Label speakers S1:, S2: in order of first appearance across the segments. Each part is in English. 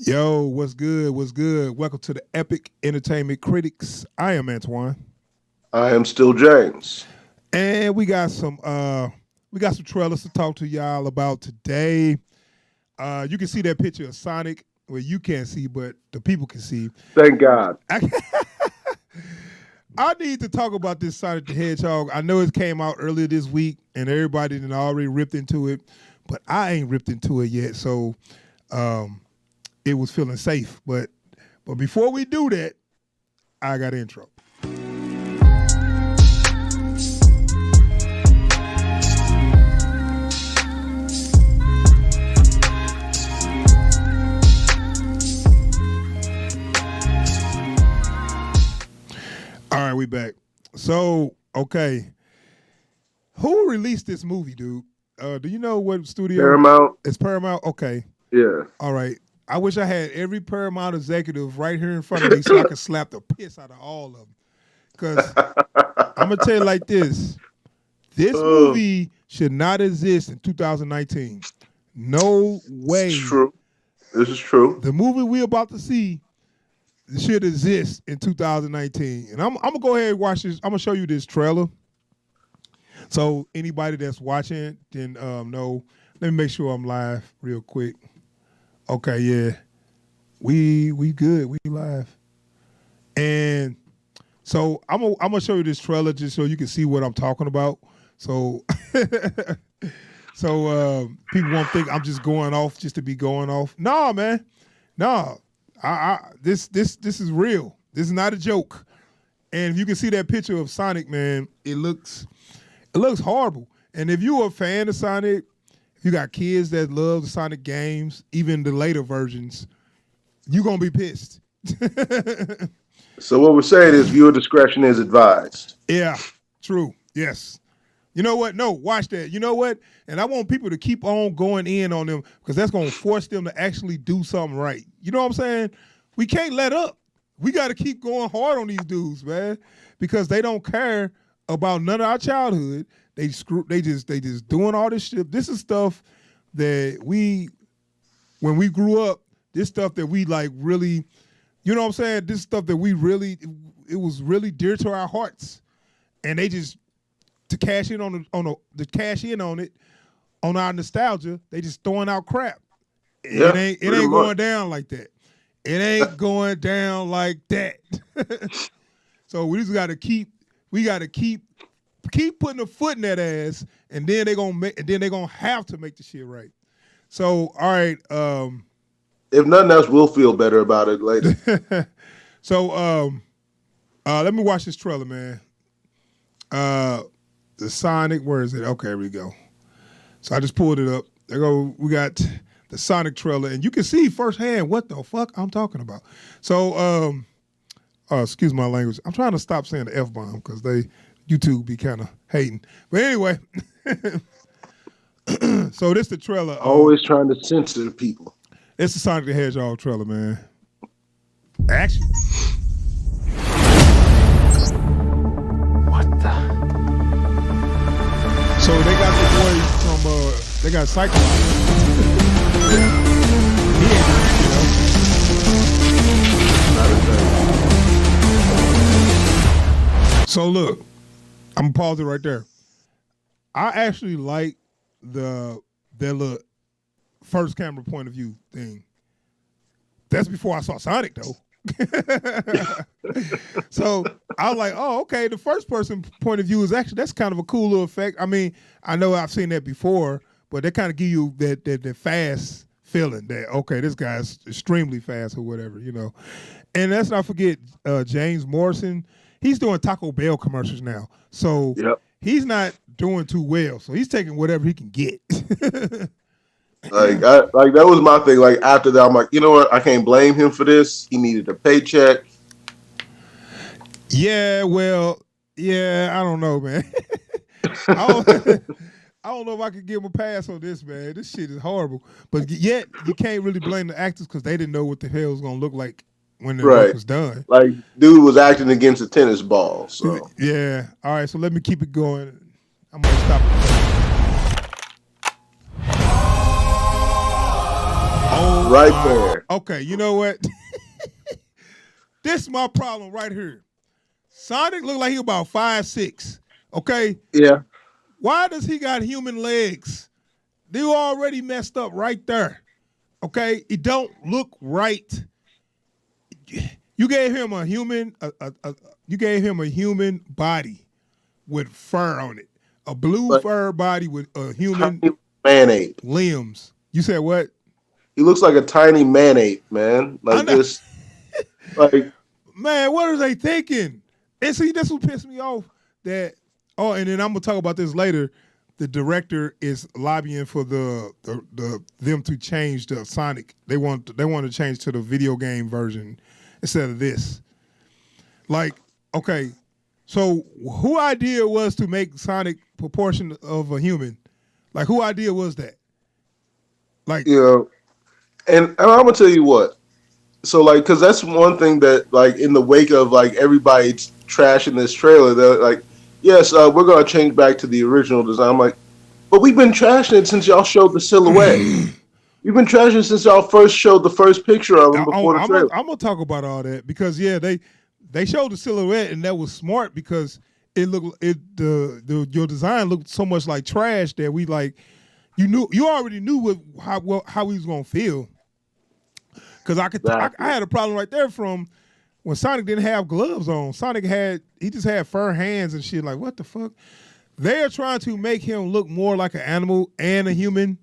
S1: Yo, what's good? What's good? Welcome to the Epic Entertainment Critics. I am Antoine.
S2: I am still James.
S1: And we got some trailers to talk to y'all about today. You can see that picture of Sonic. Well, you can't see, but the people can see.
S2: Thank God.
S1: I, I need to talk about this Sonic the Hedgehog. I know it came out earlier this week, and everybody done already ripped into it, but I ain't ripped into it yet. So it was feeling safe. But before we do that, I got an intro. All right, we back. So, okay. Who released this movie, dude? Do you know what studio?
S2: Paramount.
S1: It's Paramount? Okay.
S2: Yeah.
S1: All right. I wish I had every Paramount executive right here in front of me so I could slap the piss out of all of them. Because I'm going to tell you like this. This movie should not exist in 2019. No way.
S2: It's true. This is true.
S1: The movie we're about to see should exist in 2019. And I'm going to go ahead and watch this. I'm going to show you this trailer. So anybody that's watching then know. Let me make sure I'm live real quick. Okay, yeah. We good. We live. And so I'm gonna show you this trailer just so you can see what I'm talking about. So people won't think I'm just going off just to be going off. No, man. No. This is real. This is not a joke. And if you can see that picture of Sonic, man, it looks horrible. And if you're a fan of Sonic, you got kids that love the Sonic games, even the later versions, you're going to be pissed.
S2: So what we're saying is viewer discretion is advised.
S1: Yeah, true. Yes. You know what? No, watch that. You know what? And I want people to keep on going in on them because that's going to force them to actually do something right. You know what I'm saying? We can't let up. We got to keep going hard on these dudes, man, because they don't care about none of our childhood. They just doing all this shit. This is stuff that when we grew up, this stuff that we like really, you know what I'm saying? This stuff that it was really dear to our hearts. And they just, to cash in on it, on our nostalgia, they just throwing out crap.
S2: Yeah,
S1: it ain't going down like that. It ain't going down like that. So we just got to keep putting a foot in that ass, and then they're gonna have to make the shit right. So, all right.
S2: If nothing else, we'll feel better about it later.
S1: So, let me watch this trailer, man. The Sonic, where is it? Okay, here we go. So I just pulled it up. There go. We got the Sonic trailer, and you can see firsthand what the fuck I'm talking about. So, excuse my language. I'm trying to stop saying the F-bomb because YouTube be kind of hating. But anyway, so this the trailer.
S2: Always trying to censor the people.
S1: It's the Sonic the Hedgehog trailer, man. Action.
S3: What the?
S1: So they got the boy from, they got Cyclops. He ain't doing shit else. So look, I'm gonna pause it right there. I actually like their little first camera point of view thing. That's before I saw Sonic though. So I was like, oh, okay, the first person point of view that's kind of a cool little effect. I mean, I know I've seen that before, but they kind of give you that fast feeling that, okay, this guy's extremely fast or whatever, you know. And let's not forget James Morrison. He's doing Taco Bell commercials now. So He's not doing too well. So he's taking whatever he can get.
S2: Like that was my thing. Like after that, I'm like, you know what? I can't blame him for this. He needed a paycheck.
S1: Yeah, well, I don't know, man. I don't know if I could give him a pass on this, man. This shit is horrible. But yet, you can't really blame the actors because they didn't know what the hell was going to look like when the work was done.
S2: Like, dude was acting against a tennis ball. So
S1: yeah. All right, so let me keep it going. I'm going to stop it.
S2: right there.
S1: Okay, you know what? This is my problem right here. Sonic looked like he about 5'6". Okay,
S2: Yeah.
S1: why does he got human legs? They already messed up right there. Okay, it don't look right. You gave him a human. You gave him a human body with fur on it. A blue
S2: But
S1: fur body with a human
S2: tiny man-ape.
S1: limbs. You said what?
S2: He looks like a tiny man-ape, man.
S1: I
S2: Like
S1: know.
S2: just like
S1: Man, what are they thinking? And see, this will piss me off. That and then I'm gonna talk about this later. The director is lobbying for the them to change the Sonic. They want to change to the video game version instead of this. Like, okay, so who idea was to make Sonic proportion of a human? Like, who idea was that? Like,
S2: you know, and I'm gonna tell you what. So like, because that's one thing that like in the wake of like everybody trashing this trailer, they're like, yes, we're gonna change back to the original design. I'm like, but we've been trashing it since y'all showed the silhouette. We've been trashing it since y'all first showed the first picture of him before the trailer.
S1: I'm gonna talk about all that because yeah, they showed the silhouette and that was smart because it looked your design looked so much like trash that we like you already knew how he was gonna feel. Because I had a problem right there from when Sonic didn't have gloves on. He just had fur hands and shit. Like, what the fuck? They are trying to make him look more like an animal and a human.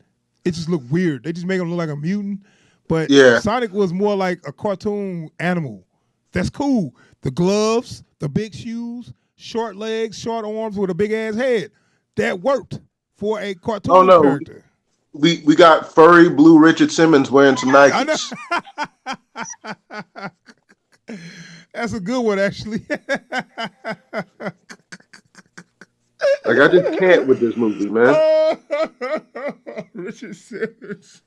S1: It just looked weird. They just make him look like a mutant. But
S2: Yeah.
S1: Sonic was more like a cartoon animal. That's cool. The gloves, the big shoes, short legs, short arms with a big ass head. That worked for a cartoon character.
S2: We got furry blue Richard Simmons wearing some Nikes.
S1: That's a good one, actually.
S2: Like I just can't with this movie, man.
S1: Richard Simmons.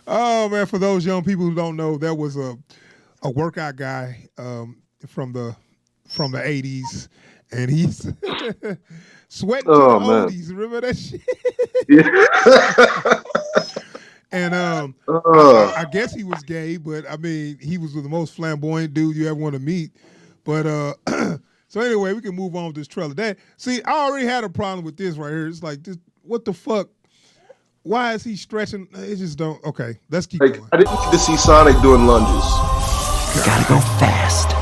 S1: Oh man, for those young people who don't know, that was a workout guy from the 80s, and he's sweating to the oldies. Remember that shit?
S2: Yeah.
S1: And I guess he was gay, but I mean, he was the most flamboyant dude you ever want to meet. But so anyway, we can move on with this trailer. I already had a problem with this right here. It's like, what the fuck? Why is he stretching? It just don't. Okay, let's keep going.
S2: I didn't need to see Sonic doing lunges.
S3: Gotta go fast.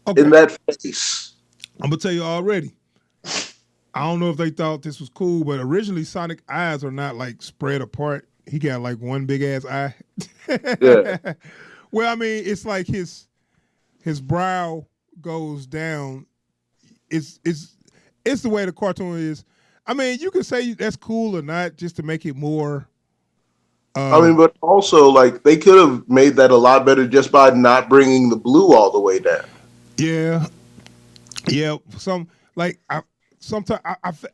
S1: Okay.
S2: In that face.
S1: I'm gonna tell you already. I don't know if they thought this was cool, but originally Sonic eyes are not like spread apart. He got like one big ass eye.
S2: Yeah.
S1: Well, I mean, it's like his brow goes down. It's the way the cartoon is. I mean, you can say that's cool or not, just to make it more.
S2: But also like they could have made that a lot better just by not bringing the blue all the way down.
S1: Yeah. Sometimes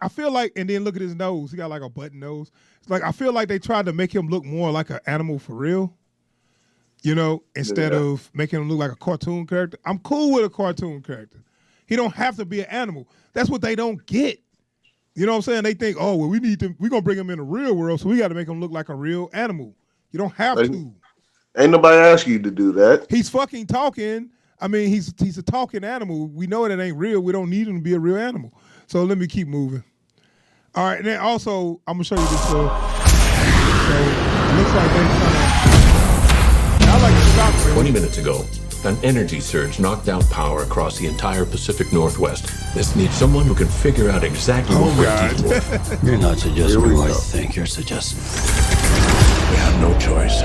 S1: I feel like, and then look at his nose. He got like a button nose. It's like I feel like they tried to make him look more like an animal for real. Instead of making him look like a cartoon character. I'm cool with a cartoon character. He don't have to be an animal. That's what they don't get. You know what I'm saying? They think, oh, well, we're gonna bring him in the real world, so we got to make him look like a real animal. You don't have to.
S2: Ain't nobody asked you to do that.
S1: He's fucking talking. I mean, he's a talking animal. We know it ain't real. We don't need him to be a real animal. So let me keep moving. All right, and then also I'm gonna show you this. So it looks like they kind of. I like the stop.
S4: 20 minutes ago, an energy surge knocked out power across the entire Pacific Northwest. This needs someone who can figure out exactly what we're dealing with.
S5: You're not suggesting what I think you're suggesting.
S4: We have no choice.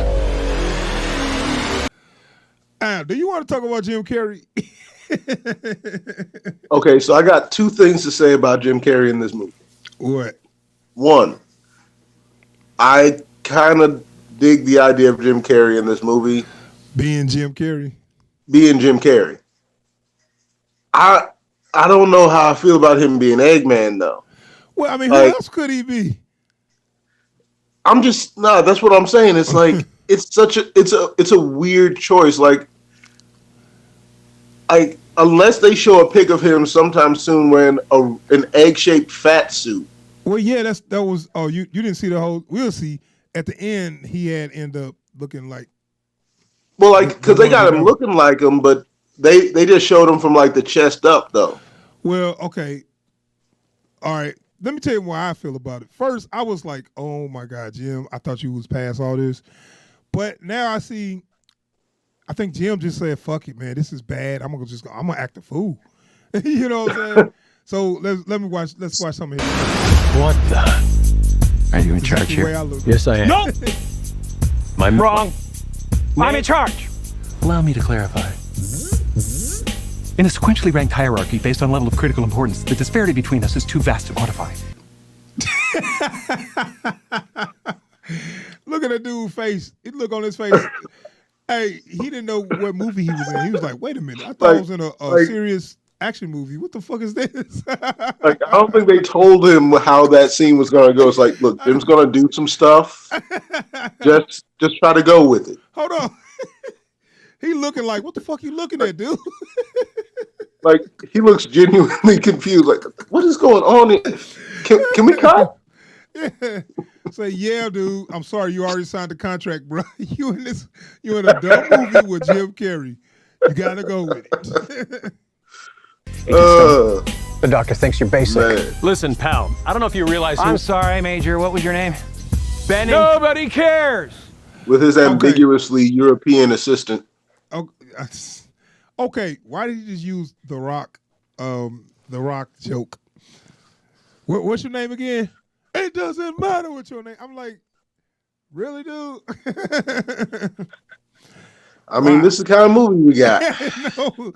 S1: Do you want to talk about Jim Carrey?
S2: Okay, so I got two things to say about Jim Carrey in this movie.
S1: What?
S2: One, I kind of dig the idea of Jim Carrey in this movie.
S1: Being Jim Carrey?
S2: Being Jim Carrey. I don't know how I feel about him being Eggman, though.
S1: Well, I mean, who else could he be?
S2: That's what I'm saying. It's like, it's a weird choice. Like, unless they show a pic of him sometime soon wearing an egg-shaped fat suit.
S1: Well, yeah, that was. Oh, you didn't see the whole. We'll see. at the end he had end up looking like.
S2: Well, like because they
S1: one we
S2: got him
S1: know.
S2: looking like him, but they just showed him from like the chest up though.
S1: Well, okay, all right. Let me tell you why I feel about it. First, I was like, "Oh my God, Jim! I thought you was past all this," but now I see. I think Jim just said, "Fuck it, man. This is bad. I'm gonna act a fool." You know what I'm saying? So let's watch some of his.
S5: What the? Are you in charge
S1: The way
S5: here?
S1: I look.
S5: Yes, I am.
S6: No!
S5: I'm
S6: Wrong. I'm in charge.
S5: Allow me to clarify. In a sequentially ranked hierarchy based on level of critical importance, the disparity between us is too vast to quantify.
S1: Look at that dude's face. He look on his face. Hey, he didn't know what movie he was in. He was like, "Wait a minute, I thought I was in a serious action movie. What the fuck is this?"
S2: Like I don't think they told him how that scene was gonna go. It's like, look, Jim's gonna do some stuff. Just try to go with it.
S1: Hold on. He looking like, what the fuck you looking at, dude?
S2: Like he looks genuinely confused. Like, what is going on here? Can we cut?
S1: Yeah. Say, yeah, dude. I'm sorry, you already signed the contract, bro. You in a dumb movie with Jim Carrey. You gotta go with it.
S6: The doctor thinks you're basic.
S2: Man.
S6: Listen, pal, I don't know if you realize
S7: I'm sorry, Major. What was your name?
S6: Benny. Nobody cares.
S2: With his ambiguously European assistant.
S1: Okay, why did you just use the Rock joke? What's your name again? It doesn't matter what your name. I'm like, really, dude?
S2: I mean, this is the kind of movie we got.
S1: No.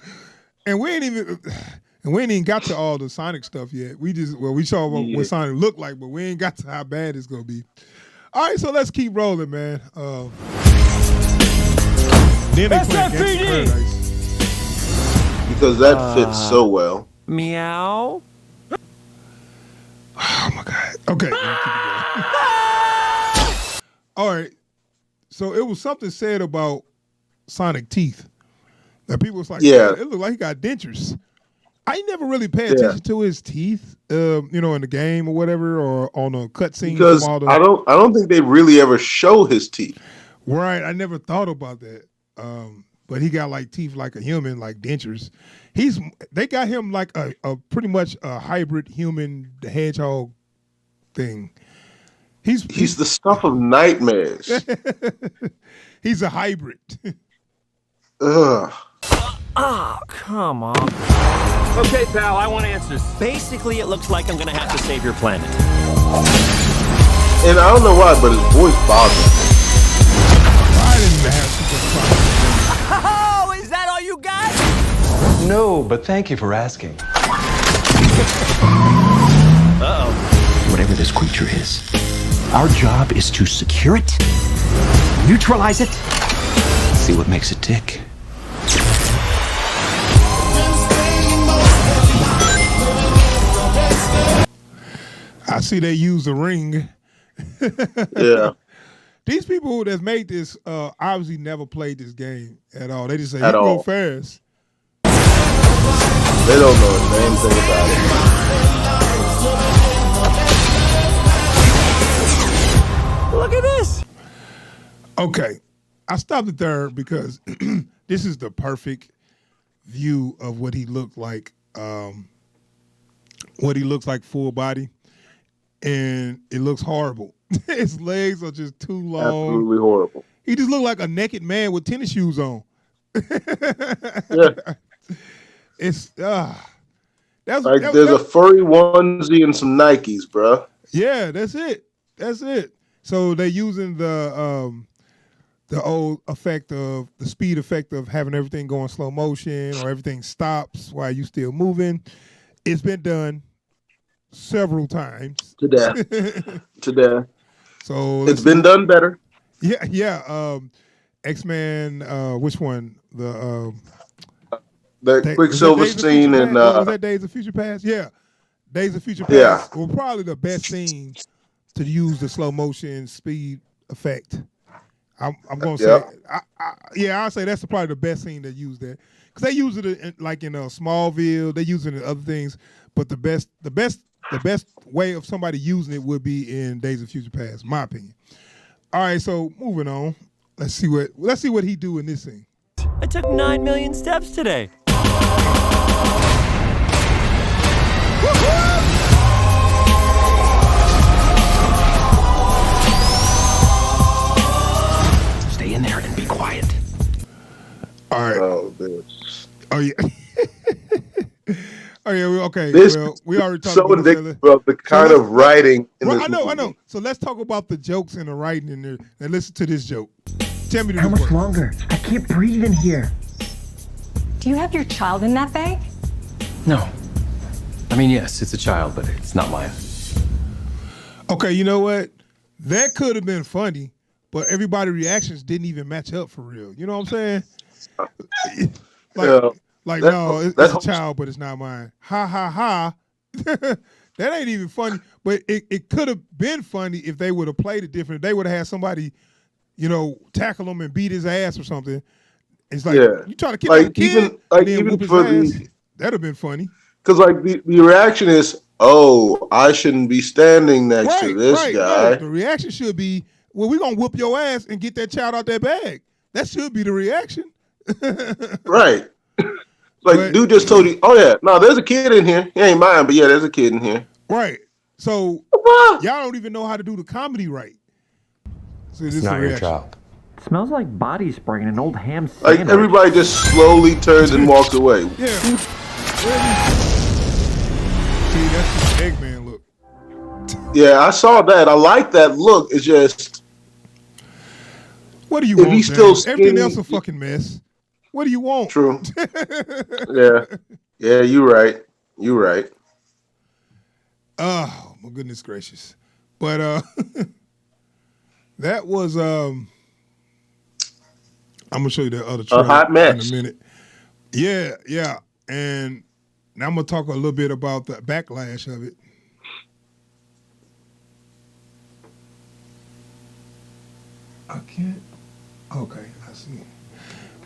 S1: And we ain't even got to all the Sonic stuff yet. We saw what Sonic looked like, but we ain't got to how bad it's gonna be. All right, so let's keep rolling, man. Then they play Gangsta Paradise.
S2: Because that fits so well.
S7: Meow.
S1: Oh my God. Okay. All right. So it was something said about Sonic teeth. That people was like,
S2: yeah,
S1: it looked like he got dentures. I never really paid attention to his teeth, in the game or whatever, or on a cutscene.
S2: Because I don't think they really ever show his teeth.
S1: Right. I never thought about that. But he got like teeth like a human, like dentures. They got him like a pretty much a hybrid human hedgehog thing. He's
S2: the stuff of nightmares.
S1: He's a hybrid.
S2: Ugh.
S7: Oh, come on.
S6: Okay, pal, I want answers.
S7: Basically, it looks like I'm gonna have to save your planet.
S2: And I don't know why, but his voice bothers me.
S1: I didn't have super
S7: Oh, is that all you got?
S5: No, but thank you for asking.
S7: Uh-oh.
S5: Whatever this creature is, our job is to secure it, neutralize it, see what makes it tick.
S1: I see they use the ring.
S2: Yeah.
S1: These people that made this obviously never played this game at all. They just say, you
S2: At
S1: can
S2: all.
S1: go fast.
S2: They don't know a damn thing about it.
S7: Look at this.
S1: Okay. I stopped it there because this is the perfect view of what he looked like, full body. And it looks horrible. His legs are just too long.
S2: Absolutely horrible.
S1: He just looked like a naked man with tennis shoes on.
S2: Yeah.
S1: It's
S2: There's a furry onesie and some Nikes, bruh.
S1: Yeah, that's it. So they're using the old effect of the speed effect of having everything go in slow motion or everything stops while you still moving. It's been done several times.
S2: To death.
S1: So
S2: It's been done better.
S1: Yeah. X-Men, which one? The
S2: Quicksilver scene and
S1: was that Days of Future Past? Yeah. Days of Future Past.
S2: Yeah.
S1: Well, probably the best scene to use the slow motion speed effect. I'm gonna say, I'll say that's probably the best scene that used that because they use it in Smallville. They use it in other things, but the best way of somebody using it would be in Days of Future Past, in my opinion. All right, so moving on. Let's see what he do in this scene.
S7: I took 9 million steps today.
S3: Stay in there and be quiet.
S1: All right.
S2: Oh, man.
S1: Oh yeah. Oh yeah. Okay.
S2: This
S1: Well, we already talked
S2: so
S1: about this.
S2: indicative of the kind
S1: let's-
S2: of writing in
S1: Right,
S2: this
S1: I know.
S2: movie.
S1: So let's talk about the jokes and the writing in there. And listen to this joke. Tell me
S8: How
S1: this
S8: much
S1: work.
S8: longer? I can't breathe in here.
S9: Do you have your child in that bag?
S5: No. I mean, yes, it's a child, but it's not mine.
S1: Okay, you know what? That could have been funny, but everybody's reactions didn't even match up for real. You know what I'm saying?
S2: Yeah.
S1: No, it's
S2: that
S1: a child, but it's not mine. Ha ha ha. That ain't even funny. But it could have been funny if they would have played it different. They would have had somebody, tackle him and beat his ass or something. It's like you trying to kidnap a kid and then whoop his ass. That'd have been funny.
S2: Because like the reaction is, oh, I shouldn't be standing next to this guy.
S1: No, the reaction should be, well, we're gonna whoop your ass and get that child out that bag. That should be the reaction.
S2: Right. Like, dude just told you, oh yeah, no, there's a kid in here. He ain't mine, but yeah, there's a kid in here.
S1: Right. So y'all don't even know how to do the comedy right. So this
S5: It's
S1: is
S5: not
S1: the
S5: your
S1: reaction.
S5: child.
S8: Smells like body spray and an old ham
S2: Like
S8: sandwich.
S2: everybody just slowly turns and walks away.
S1: Yeah. See, that's the Eggman look.
S2: Yeah, I saw that. I like that look. It's just
S1: What do you
S2: If
S1: want?
S2: he's still
S1: James? Everything
S2: skinny-
S1: else a fucking mess. What do you want?
S2: true. Yeah. Yeah, you're right. You're right.
S1: Oh my goodness gracious! But that was I'm gonna show you the other trailer
S2: hot mess.
S1: in a minute. Yeah, and now I'm gonna talk a little bit about the backlash of it. I can't. Okay, I see.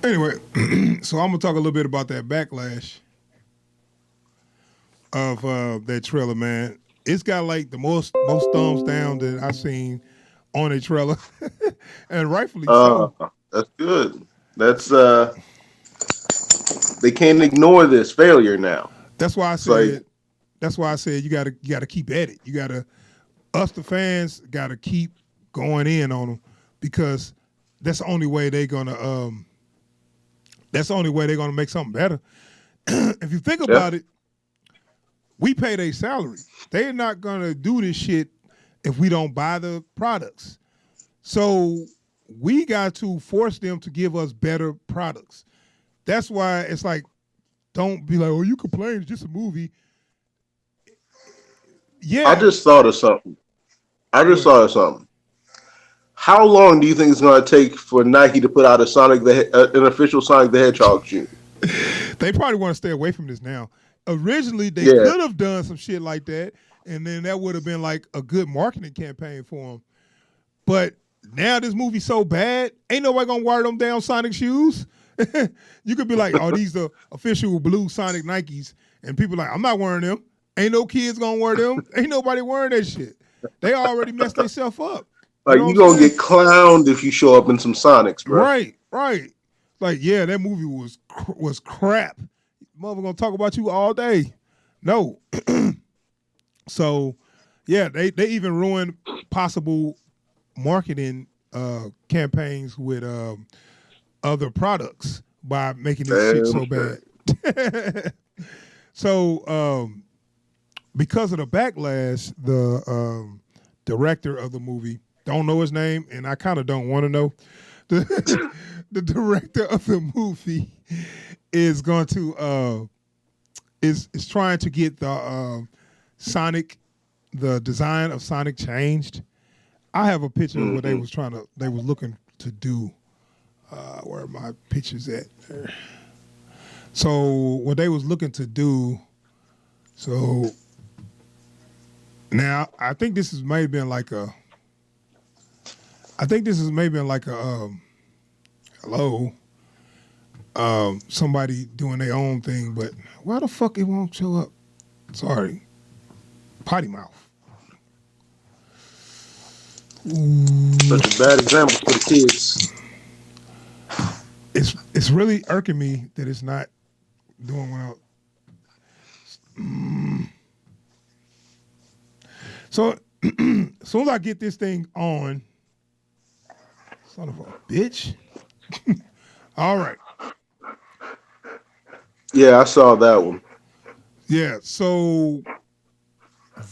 S1: Anyway, so I'm gonna talk a little bit about that backlash of that trailer, man. It's got like the most thumbs down that I've seen on a trailer, and rightfully so.
S2: That's good. That's they can't ignore this failure now.
S1: That's why I
S2: It's like-
S1: said. That's why I said you gotta keep at it. You gotta, us the fans gotta keep going in on them because that's the only way they're gonna make something better. If you think about it, we pay their salary. They're not gonna do this shit if we don't buy the products. So we got to force them to give us better products. That's why it's like, don't be like, oh, you complain, it's just a movie. Yeah.
S2: I just thought of something. How long do you think it's going to take for Nike to put out an official Sonic the Hedgehog shoe?
S1: They probably want to stay away from this now. Originally, they
S2: Yeah.
S1: could have done some shit like that, and then that would have been like a good marketing campaign for them. But now this movie's so bad, ain't nobody gonna wear them damn Sonic shoes. You could be like, oh, these the official blue Sonic Nikes, and people like, I'm not wearing them. Ain't no kids gonna wear them. Ain't nobody wearing that shit. They already messed themselves up.
S2: Like,
S1: know
S2: you
S1: what
S2: going
S1: I'm
S2: to get clowned if you show up in some Sonics, bro.
S1: Right. Like, yeah, that movie was crap. Mother gonna talk about you all day. No. So, yeah, they even ruined possible marketing campaigns with other products by making this shit so bad. So, because of the backlash, the director of the movie, don't know his name, and I kind of don't want to know. The director of the movie is going to is trying to get the Sonic, the design of Sonic changed. I have a picture of what they was looking to do. Where are my pictures at? There. So what they was looking to do. So now I think this is maybe been like a. Hello. Somebody doing their own thing, but why the fuck it won't show up? Sorry. Potty mouth.
S2: Such a bad example for the kids.
S1: It's really irking me that it's not doing well. So as soon as I get this thing on, son of a bitch. All right.
S2: Yeah, I saw that one.
S1: Yeah, so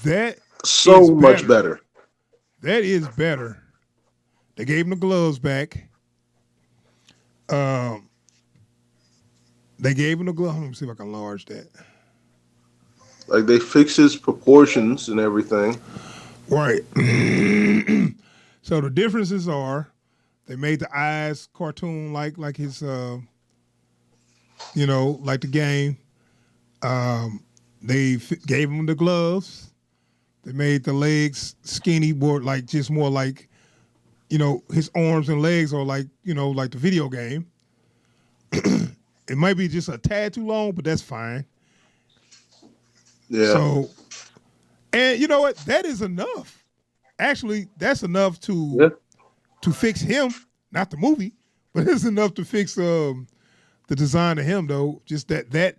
S1: that
S2: So
S1: is
S2: much better.
S1: That is better. They gave him the gloves back. They gave him the gloves. Let me see if I can enlarge that.
S2: Like they fixed his proportions and everything.
S1: Right. So the differences are they made the eyes cartoon like his like the game. They gave him the gloves. They made the legs skinny, more like his arms and legs are like the video game. It might be just a tad too long, but that's fine.
S2: Yeah.
S1: So, and you know what? That is enough. Actually, that's enough to fix him, not the movie, but it's enough to fix the design of him though. Just that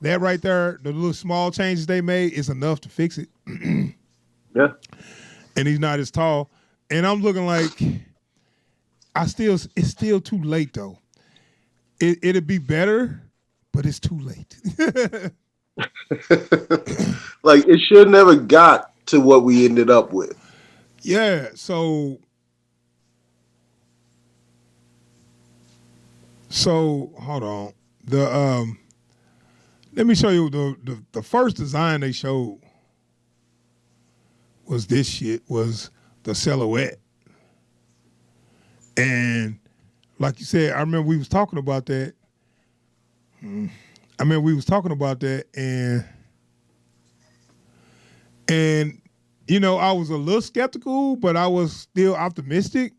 S1: right there, the little small changes they made is enough to fix it.
S2: Yeah.
S1: And he's not as tall. And I'm looking like it's still too late though. It'd be better, but it's too late.
S2: Like it should never got to what we ended up with.
S1: Yeah, so hold on. Let me show you the first design they showed was this shit, was the silhouette. And like you said, I remember we was talking about that. And I was a little skeptical, but I was still optimistic.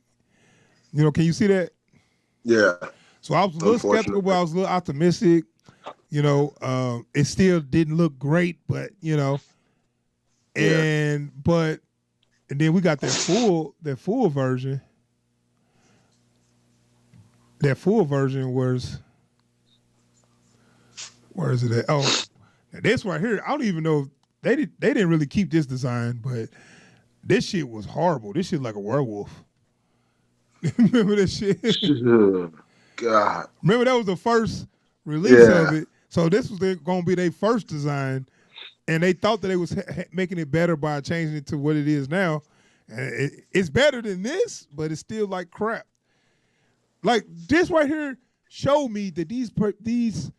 S1: Can you see that?
S2: Yeah.
S1: So I was a little skeptical, but I was a little optimistic. It still didn't look great, but and then we got that full version. That full version was, where is it at? Oh, this right here. I don't even know. They didn't really keep this design, but this shit was horrible. This shit like a werewolf. Remember that shit?
S2: God.
S1: Remember that was the first release of it. So this was going to be their first design, and they thought that they was making it better by changing it to what it is now. It's better than this, but it's still like crap. Like this right here showed me that these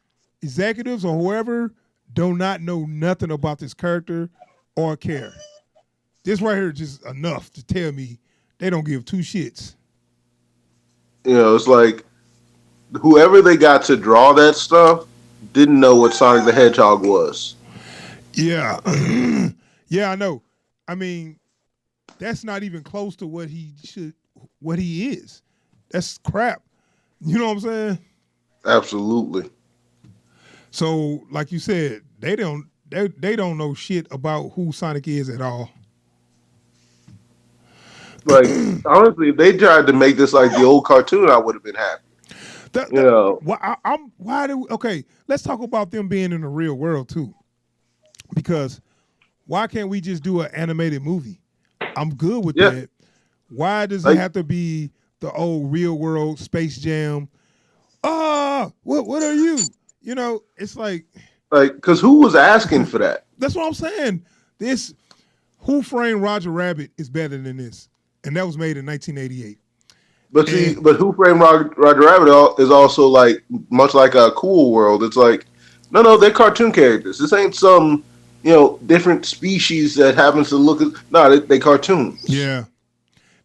S1: executives or whoever do not know nothing about this character or care. This right here is just enough to tell me they don't give two shits.
S2: It's like whoever they got to draw that stuff didn't know what Sonic the Hedgehog was.
S1: Yeah. Yeah, I know. I mean, that's not even close to what he is. That's crap. You know what I'm saying?
S2: Absolutely.
S1: So, like you said, they don't know shit about who Sonic is at all.
S2: Like honestly, if they tried to make this like the old cartoon, I would have been happy.
S1: Okay, let's talk about them being in the real world too. Because why can't we just do an animated movie? I'm good with that. Why does it have to be the old real world Space Jam? What are you? It's like
S2: because who was asking for that?
S1: That's what I'm saying. This Who Framed Roger Rabbit is better than this, and that was made in 1988.
S2: But Who Framed Roger Rabbit is also like much like a Cool World. It's like no, they're cartoon characters. This ain't some different species that happens to look. They cartoons.
S1: Yeah.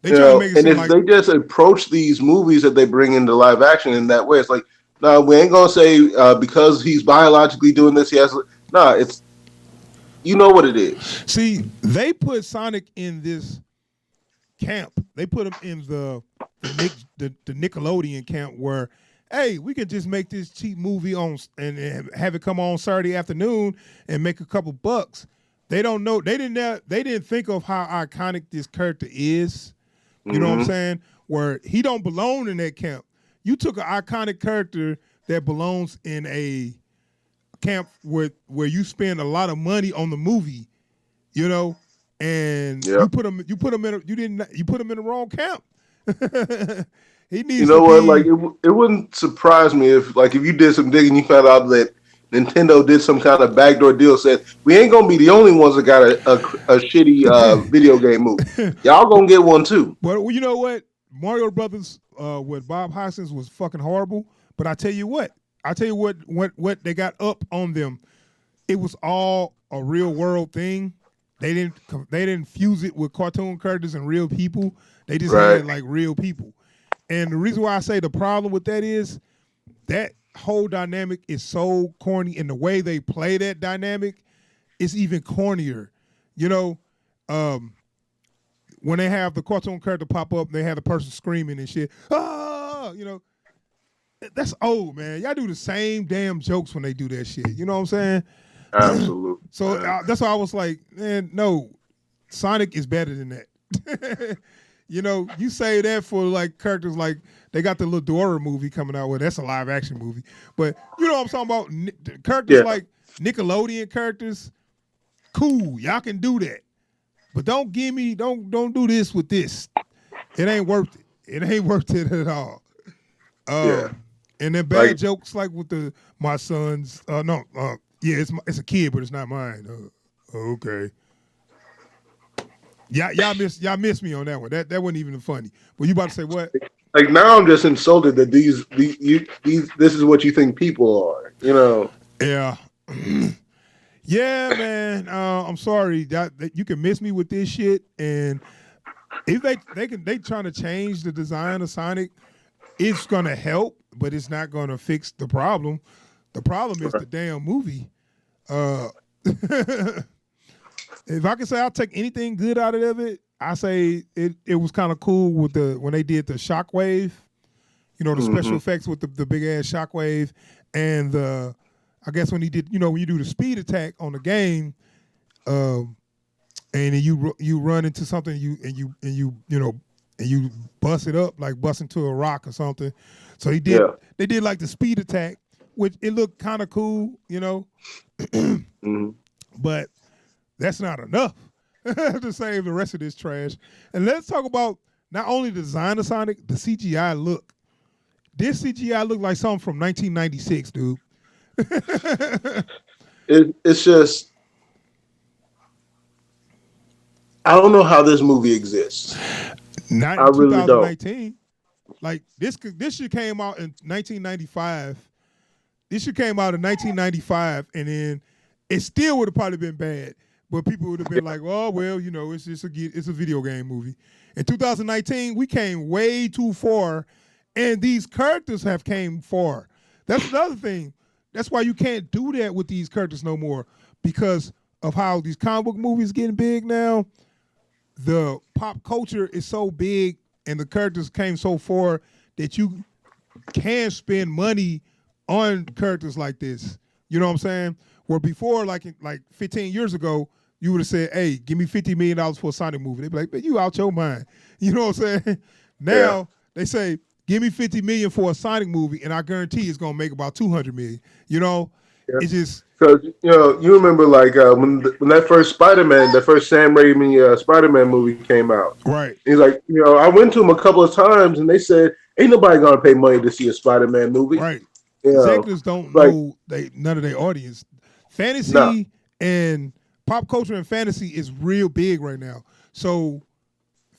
S1: They try to make it
S2: and if they just approach these movies that they bring into live action in that way, it's like, no, we ain't gonna say because he's biologically doing this. He has it's what it is.
S1: See, they put Sonic in this camp. They put him in the Nickelodeon camp where, hey, we can just make this cheap movie on and have it come on Saturday afternoon and make a couple bucks. They don't know. They didn't think of how iconic this character is. You know what I'm saying? Where he don't belong in that camp. You took an iconic character that belongs in a camp where you spend a lot of money on the movie, you know, and you put him in the wrong camp. He
S2: You
S1: needs
S2: know
S1: to
S2: what?
S1: be.
S2: Like it wouldn't surprise me if you did some digging, you found out that Nintendo did some kind of backdoor deal. Said we ain't gonna be the only ones that got a shitty video game movie. Y'all gonna get one too.
S1: But you know what? Mario Brothers with Bob Hoskins was fucking horrible. But I tell you what they got up on them. It was all a real world thing. They didn't fuse it with cartoon characters and real people. They just had like real people. And the reason why I say the problem with that is that whole dynamic is so corny, and the way they play that dynamic is even cornier. You know, when they have the cartoon character pop up, they have the person screaming and shit. Ah, you know, that's old, man. Y'all do the same damn jokes when they do that shit. You know what I'm saying?
S2: Absolutely.
S1: So that's why I was like, man, no, Sonic is better than that. You know, you say that for like characters like they got the little Dora movie coming out. Well, that's a live action movie, but you know what I'm talking about. Characters like Nickelodeon characters, cool. Y'all can do that, but don't do this with this. It ain't worth it. It ain't worth it at all. And then bad jokes like with my son's. It's a kid, but it's not mine. Okay. Y'all missed me on that one. That wasn't even funny. But you about to say what?
S2: Like now, I'm just insulted that these this is what you think people are. You know?
S1: Yeah. Yeah, man. I'm sorry that you can miss me with this shit. And if they trying to change the design of Sonic, it's gonna help, but it's not gonna fix the problem. The problem is the damn movie. If I can say I'll take anything good out of it, I say it was kind of cool with when they did the shockwave, you know, the special effects with the big ass shockwave, and I guess when he did, you know, when you do the speed attack on the game, and then you run into something, and you bust it up like bust into a rock or something. So they did like the speed attack, which it looked kind of cool, you know, but that's not enough to save the rest of this trash. And let's talk about not only the design of Sonic, the CGI look. This CGI looked like something from 1996, dude.
S2: It's just, I don't know how this movie exists.
S1: Not in 2019. Like this shit came out in 1995. This shit came out in 1995, and then it still would have probably been bad. But people would have been like, "Oh well, you know, it's a video game movie." In 2019, we came way too far, and these characters have came far. That's another thing. That's why you can't do that with these characters no more, because of how these comic book movies getting big now. The pop culture is so big, and the characters came so far that you can spend money on characters like this. You know what I'm saying? Where before, like 15 years ago, you would have said, "Hey, give me $50 million for a Sonic movie." They'd be like, "Man, you out your mind." You know what I'm saying? Now they say, "Give me $50 million for a Sonic movie, and I guarantee it's gonna make about $200 million." You know, it's just
S2: because you remember like when that first that first Sam Raimi Spider-Man movie came out.
S1: Right.
S2: He's like, I went to him a couple of times, and they said, "Ain't nobody gonna pay money to see a Spider-Man movie."
S1: Right. Executives don't know none of their audience. Fantasy and pop culture and fantasy is real big right now. So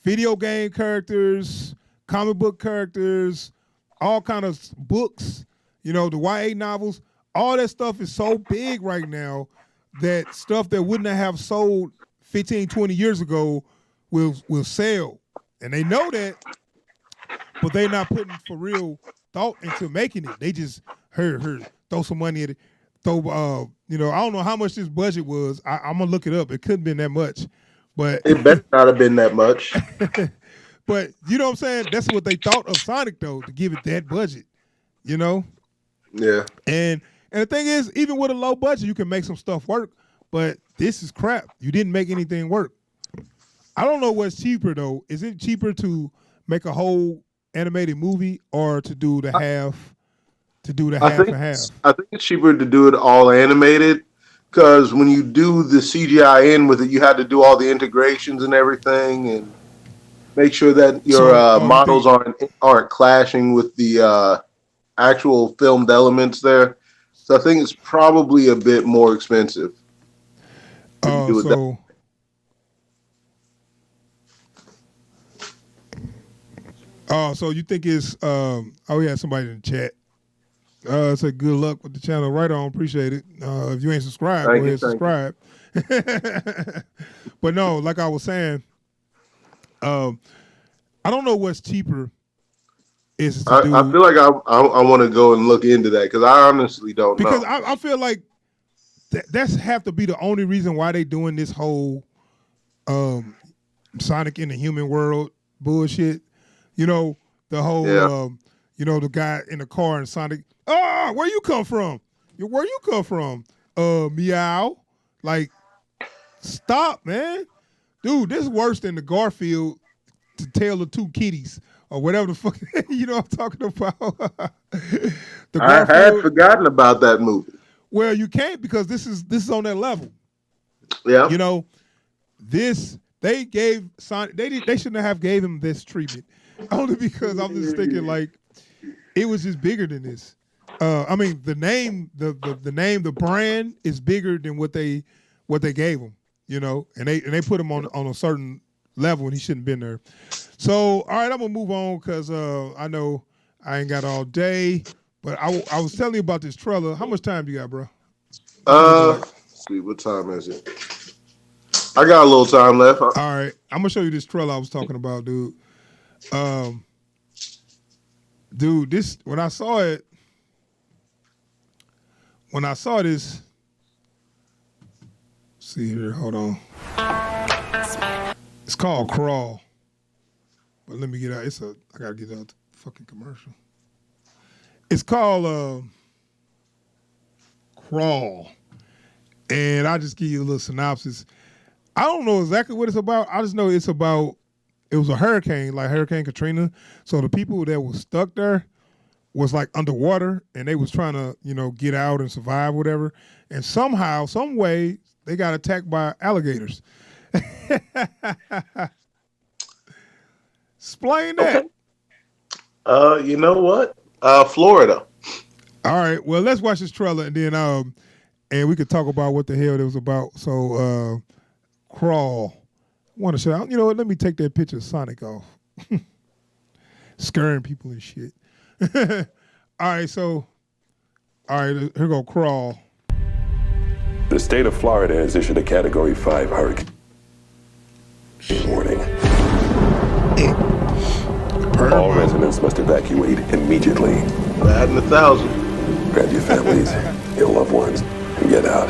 S1: video game characters, comic book characters, all kind of books, the YA novels, all that stuff is so big right now that stuff that wouldn't have sold 15, 20 years ago will sell. And they know that, but they're not putting for real thought into making it. They just throw some money at it. I don't know how much this budget was. I'm gonna look it up. It couldn't have been that much, but
S2: it better not have been that much.
S1: But you know what I'm saying? That's what they thought of Sonic though, to give it that budget. Yeah. And the thing is, even with a low budget, you can make some stuff work. But this is crap. You didn't make anything work. I don't know what's cheaper though. Is it cheaper to make a whole animated movie or to do the half? To do the half and half.
S2: I think it's cheaper to do it all animated because when you do the CGI in with it, you had to do all the integrations and everything, and make sure that your models aren't clashing with the actual filmed elements there. So I think it's probably a bit more expensive.
S1: So you think it's we had somebody in the chat. Say good luck with the channel. Right on, appreciate it. If you ain't subscribed, go ahead and subscribe. But no, like I was saying, I don't know what's cheaper. I
S2: feel like I want to go and look into that because I honestly don't know.
S1: Because I feel like that's have to be the only reason why they doing this whole Sonic in the human world bullshit. You know, the whole the guy in the car and Sonic. Oh, where you come from? Where you come from? Meow. Like, stop, man. Dude, this is worse than the Garfield to Tale of Two Kitties or whatever the fuck. You know what I'm talking about?
S2: I had forgotten about that movie.
S1: Well, you can't because this is on that level.
S2: Yeah.
S1: You know, they gave Sonic. They shouldn't have gave him this treatment. Only because I'm just thinking like it was just bigger than this. I mean, the name, the brand is bigger than what they gave him, you know, and they put him on a certain level and he shouldn't have been there. So, all right, I'm gonna move on because I know I ain't got all day, but I was telling you about this trailer. How much time do you got, bro?
S2: Let's see, what time is it? I got a little time left.
S1: All right, I'm gonna show you this trailer I was talking about, dude. Dude, this when I saw this, see here, hold on. It's called Crawl. But let me get out. I gotta get out the fucking commercial. It's called Crawl. And I'll just give you a little synopsis. I don't know exactly what it's about. I just know it was a hurricane, like Hurricane Katrina. So the people that were stuck there was like underwater and they was trying to, you know, get out and survive, whatever. And somehow, some way, they got attacked by alligators. Explain that.
S2: Okay. You know what? Florida.
S1: All right. Well, let's watch this trailer and then and we could talk about what the hell it was about. So Crawl. I want to show you know what, let me take that picture of Sonic off. Scaring people and shit. All right, here go Crawl.
S10: The state of Florida has issued a Category 5 hurricane warning. All residents must evacuate immediately.
S2: Bad in 1,000.
S10: Grab your families, your loved ones, and get out.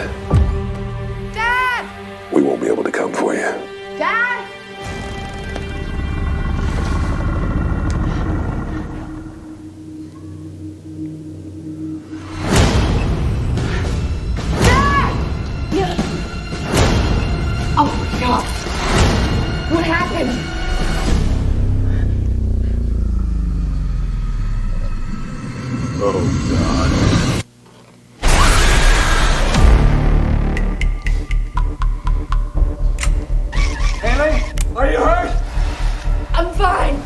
S9: Dad!
S10: We won't be able to come for you.
S9: Dad! Oh my God! What happened?
S2: Oh God!
S6: Haley, are you hurt?
S9: I'm fine.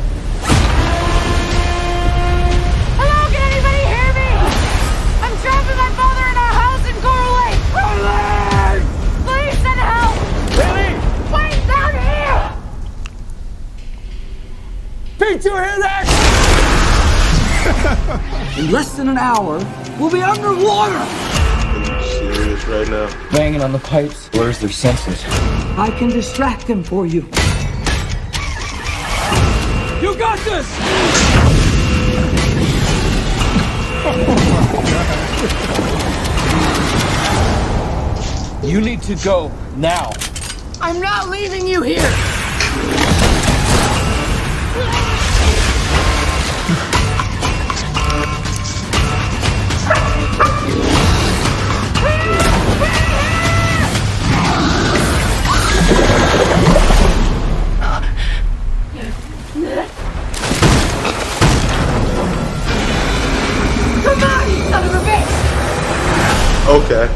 S9: Hello, can anybody hear me? I'm trapped with my father in our house in Coral Lake. Please send help.
S6: Haley!
S9: Wait, down here.
S6: Pete, you hear that?
S11: In less than an hour, we'll be underwater!
S2: Are you serious right now?
S11: Banging on the pipes blurs their senses. I can distract them for you.
S6: You got this! You need to go now.
S9: I'm not leaving you here.
S2: Okay.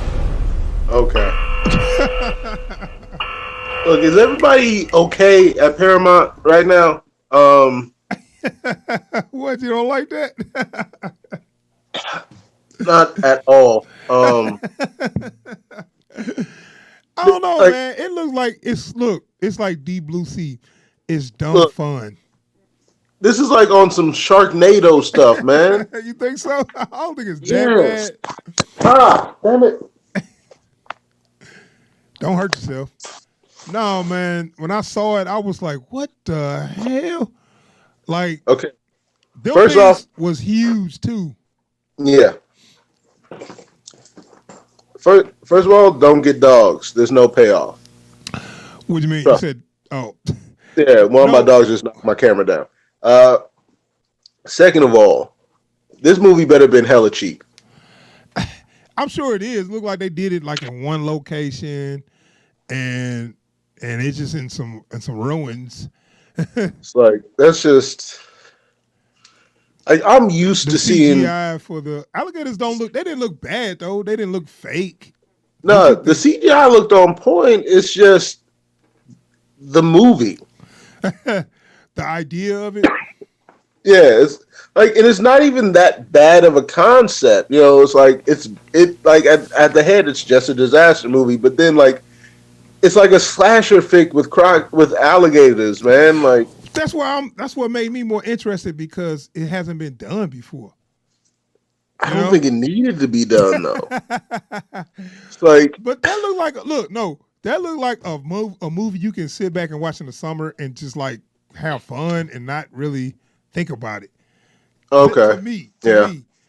S2: Look, is everybody okay at Paramount right now?
S1: What, you don't like that?
S2: Not at all.
S1: I don't know,
S2: Like,
S1: man. It looks like it's like Deep Blue Sea. It's dumb
S2: look,
S1: fun.
S2: this is like on some Sharknado stuff, man.
S1: You think so? I don't think it's that
S2: Yes.
S1: bad.
S2: Damn it.
S1: Don't hurt yourself. No, man. When I saw it, I was like, "What the hell?" Like,
S2: Okay.
S1: them
S2: First
S1: things
S2: off,
S1: was huge too.
S2: yeah. First of all, don't get dogs. There's no payoff.
S1: What do you mean?
S2: So,
S1: You said, "Oh,
S2: yeah, one of my
S1: No.
S2: dogs just knocked my camera down. Second of all, this movie better been hella cheap.
S1: I'm sure it is." Look like they did it like in one location, and it's just in some ruins.
S2: It's like that's just. I'm used
S1: The
S2: to seeing.
S1: CGI for the alligators they didn't look bad though. They didn't look fake.
S2: No, the CGI looked on point. It's just the movie.
S1: The idea of it.
S2: Yeah, it's like, and it's not even that bad of a concept. You know, it's like like at the head, it's just a disaster movie. But then like, it's like a slasher fic with alligators, man. Like
S1: That's what made me more interested because it hasn't been done before.
S2: I don't think it needed to be done though. It's like,
S1: but that looked like a movie you can sit back and watch in the summer and just like have fun and not really think about it.
S2: okay,
S1: To me,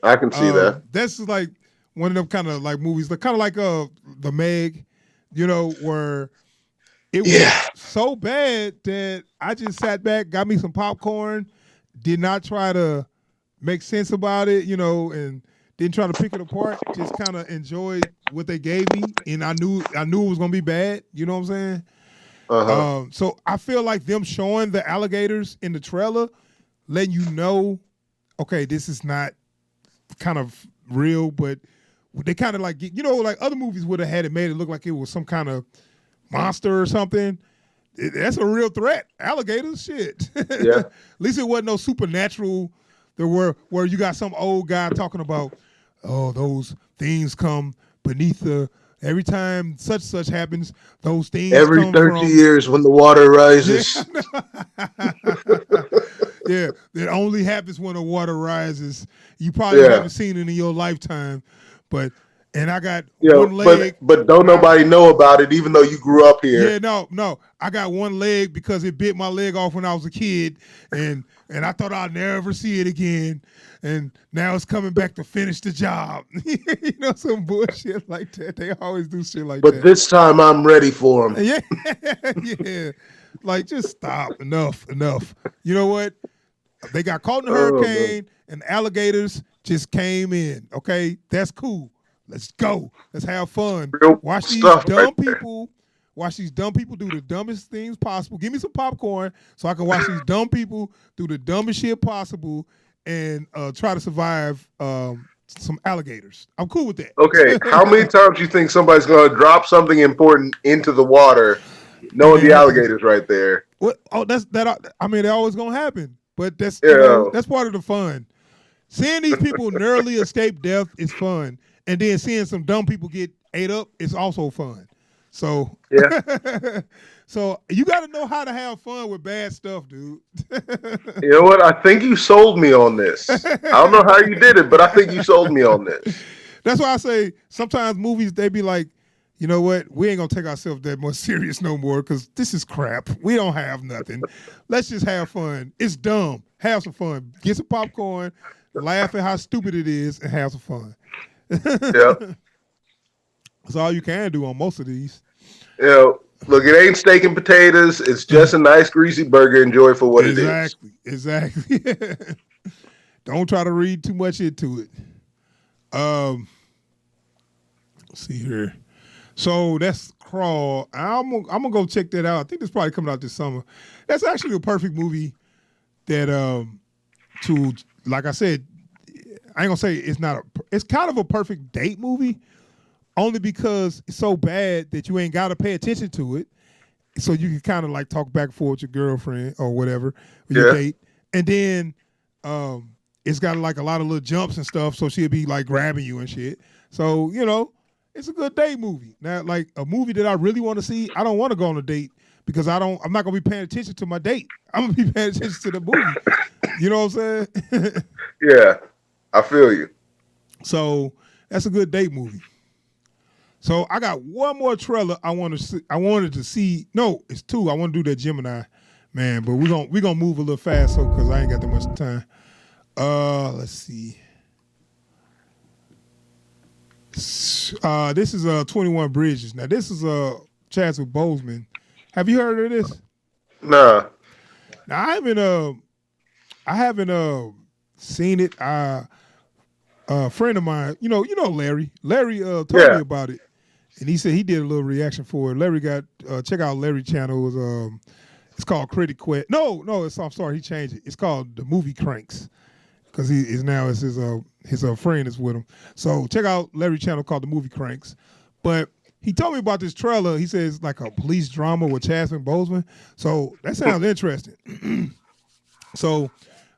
S2: I can see that.
S1: That's just like one of them kind of like movies, kind of like the Meg, where it was so bad that I just sat back, got me some popcorn, did not try to make sense about it, and didn't try to pick it apart. Just kind of enjoyed what they gave me, and I knew it was gonna be bad. You know what I'm saying? So I feel like them showing the alligators in the trailer, letting you know, okay, this is not kind of real, but they kind of like like other movies would have had it made it look like it was some kind of monster or something. That's a real threat. Alligators, shit.
S2: Yeah.
S1: At least it wasn't no supernatural. There were where you got some old guy talking about, oh, those things come beneath the. Every time such happens, those things
S2: Every
S1: come
S2: 30
S1: from,
S2: years when the water rises.
S1: Yeah, it only happens when the water rises. You probably haven't seen it in your lifetime, and I got one leg.
S2: But don't nobody know about it, even though you grew up here.
S1: Yeah, no. I got one leg because it bit my leg off when I was a kid, and I thought I'd never see it again. And now it's coming back to finish the job. Some bullshit like that. They always do shit like that.
S2: But this time I'm ready for them.
S1: Yeah, yeah. Like, just stop. Enough. You know what? They got caught in a hurricane, and alligators just came in. Okay, that's cool. Let's go. Let's have fun. Watch these dumb people. Watch these dumb people do the dumbest things possible. Give me some popcorn so I can watch these dumb people do the dumbest shit possible and try to survive some alligators. I'm cool with that.
S2: Okay, how many times do you think somebody's going to drop something important into the water, knowing the alligator's right there?
S1: What? Oh, they're always gonna happen. But that's that's part of the fun. Seeing these people narrowly escape death is fun, and then seeing some dumb people get ate up is also fun. So
S2: yeah.
S1: So you got to know how to have fun with bad stuff, dude.
S2: You know what? I think you sold me on this. I don't know how you did it, but I think you sold me on this.
S1: That's why I say sometimes movies, they be like, you know what? We ain't going to take ourselves that much serious no more because this is crap. We don't have nothing. Let's just have fun. It's dumb. Have some fun. Get some popcorn, laugh at how stupid it is, and have some fun.
S2: Yep.
S1: That's all you can do on most of these.
S2: Look, it ain't steak and potatoes. It's just a nice greasy burger. Enjoy for what it is.
S1: Exactly. Don't try to read too much into it. Let's see here. So that's Crawl. I'm gonna go check that out. I think it's probably coming out this summer. That's actually a perfect movie. That to like I said, I ain't gonna say it's not a. It's kind of a perfect date movie, only because it's so bad that you ain't got to pay attention to it. So you can kind of like talk back and forth with your girlfriend or whatever, with your date. And then it's got like a lot of little jumps and stuff, so she'll be like grabbing you and shit. So, it's a good date movie. Now, like a movie that I really want to see, I don't want to go on a date because I'm not gonna be paying attention to my date. I'm gonna be paying attention to the movie. You know what I'm saying?
S2: Yeah, I feel you.
S1: So that's a good date movie. So I got one more trailer I wanted to see. No, it's two. I want to do that Gemini, man. But we're gonna move a little fast, so because I ain't got that much time. Let's see. This is 21 Bridges. Now this is Chadwick Boseman. Have you heard of this?
S2: Nah.
S1: Now I haven't seen it. A friend of mine, you know Larry. Larry told me about it. And he said he did a little reaction for it. Larry got check out Larry's channel. It was it's called Critic Quest. No, I'm sorry, he changed it. It's called The Movie Cranks because he is now his friend is with him. So check out Larry's channel called The Movie Cranks. But he told me about this trailer. He says it's like a police drama with Chadwick Boseman. So that sounds interesting. So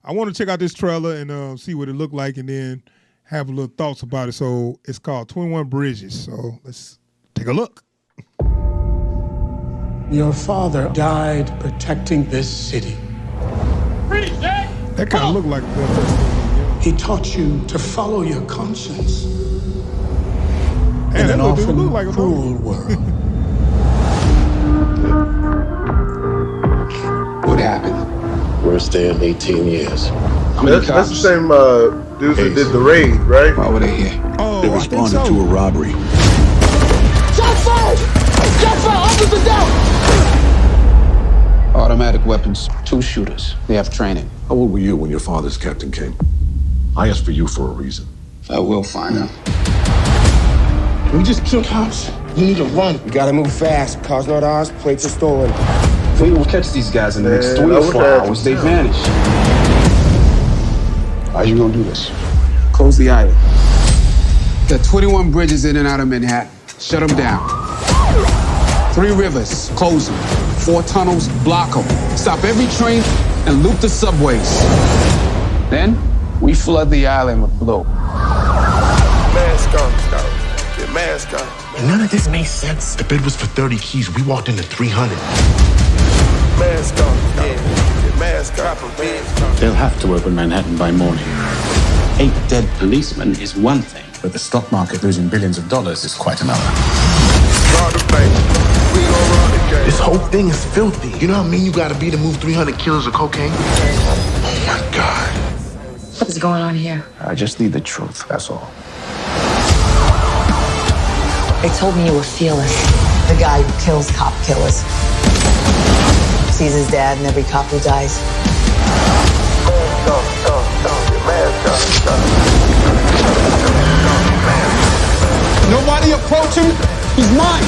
S1: I want to check out this trailer and see what it looked like, and then have a little thoughts about it. So it's called 21 Bridges. So let's take a look.
S12: Your father died protecting this city.
S1: That kind of looked like
S12: He taught you to follow your conscience in
S1: that
S12: an often
S1: look like a
S12: cruel world.
S13: What happened? Worst day in 18 years.
S2: That's the same dudes that did the raid, right?
S13: Why were they here?
S1: Oh,
S13: they responded to a robbery.
S12: Shots fired! Shots fired! Officer down!
S13: Automatic weapons, 2 shooters. They have training.
S14: How old were you when your father's captain came? I asked for you for a reason.
S13: I will find out.
S12: We just killed cops. You need to run.
S15: We gotta move fast. Car's not ours, plates are stolen.
S13: If we don't catch these guys in the next 3 or 4 hours, they vanish. How are you gonna do this? Close the island. There are 21 bridges in and out of Manhattan. Shut them down. 3 rivers, close them. 4 tunnels, block them. Stop every train and loop the subways. Then, we flood the island with blue.
S15: Mask on, Scout. Get mask on.
S16: None of this makes sense. The bid was for 30 keys. We walked into 300.
S15: Mask on, Scout. Get mask on.
S17: They'll have to open Manhattan by morning. 8 dead policemen is one thing, but the stock market losing billions of dollars is quite another.
S16: This whole thing is filthy. You know how mean you gotta be to move 300 kilos of cocaine? Oh my God.
S18: What is going on here?
S13: I just need the truth, that's all.
S18: They told me you were fearless. The guy who kills cop killers. Sees his dad and every cop who dies.
S12: Nobody approach him. He's mine.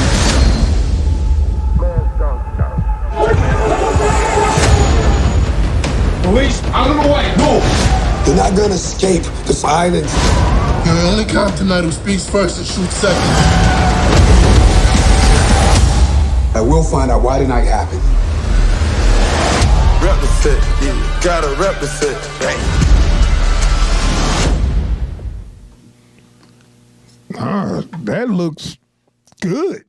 S12: Police, out of the way. Move.
S15: They're not gonna escape this island.
S16: You're the only cop tonight who speaks first and shoots second.
S15: I will find out why tonight happened.
S16: Represent, yeah. Gotta represent.
S1: That looks good.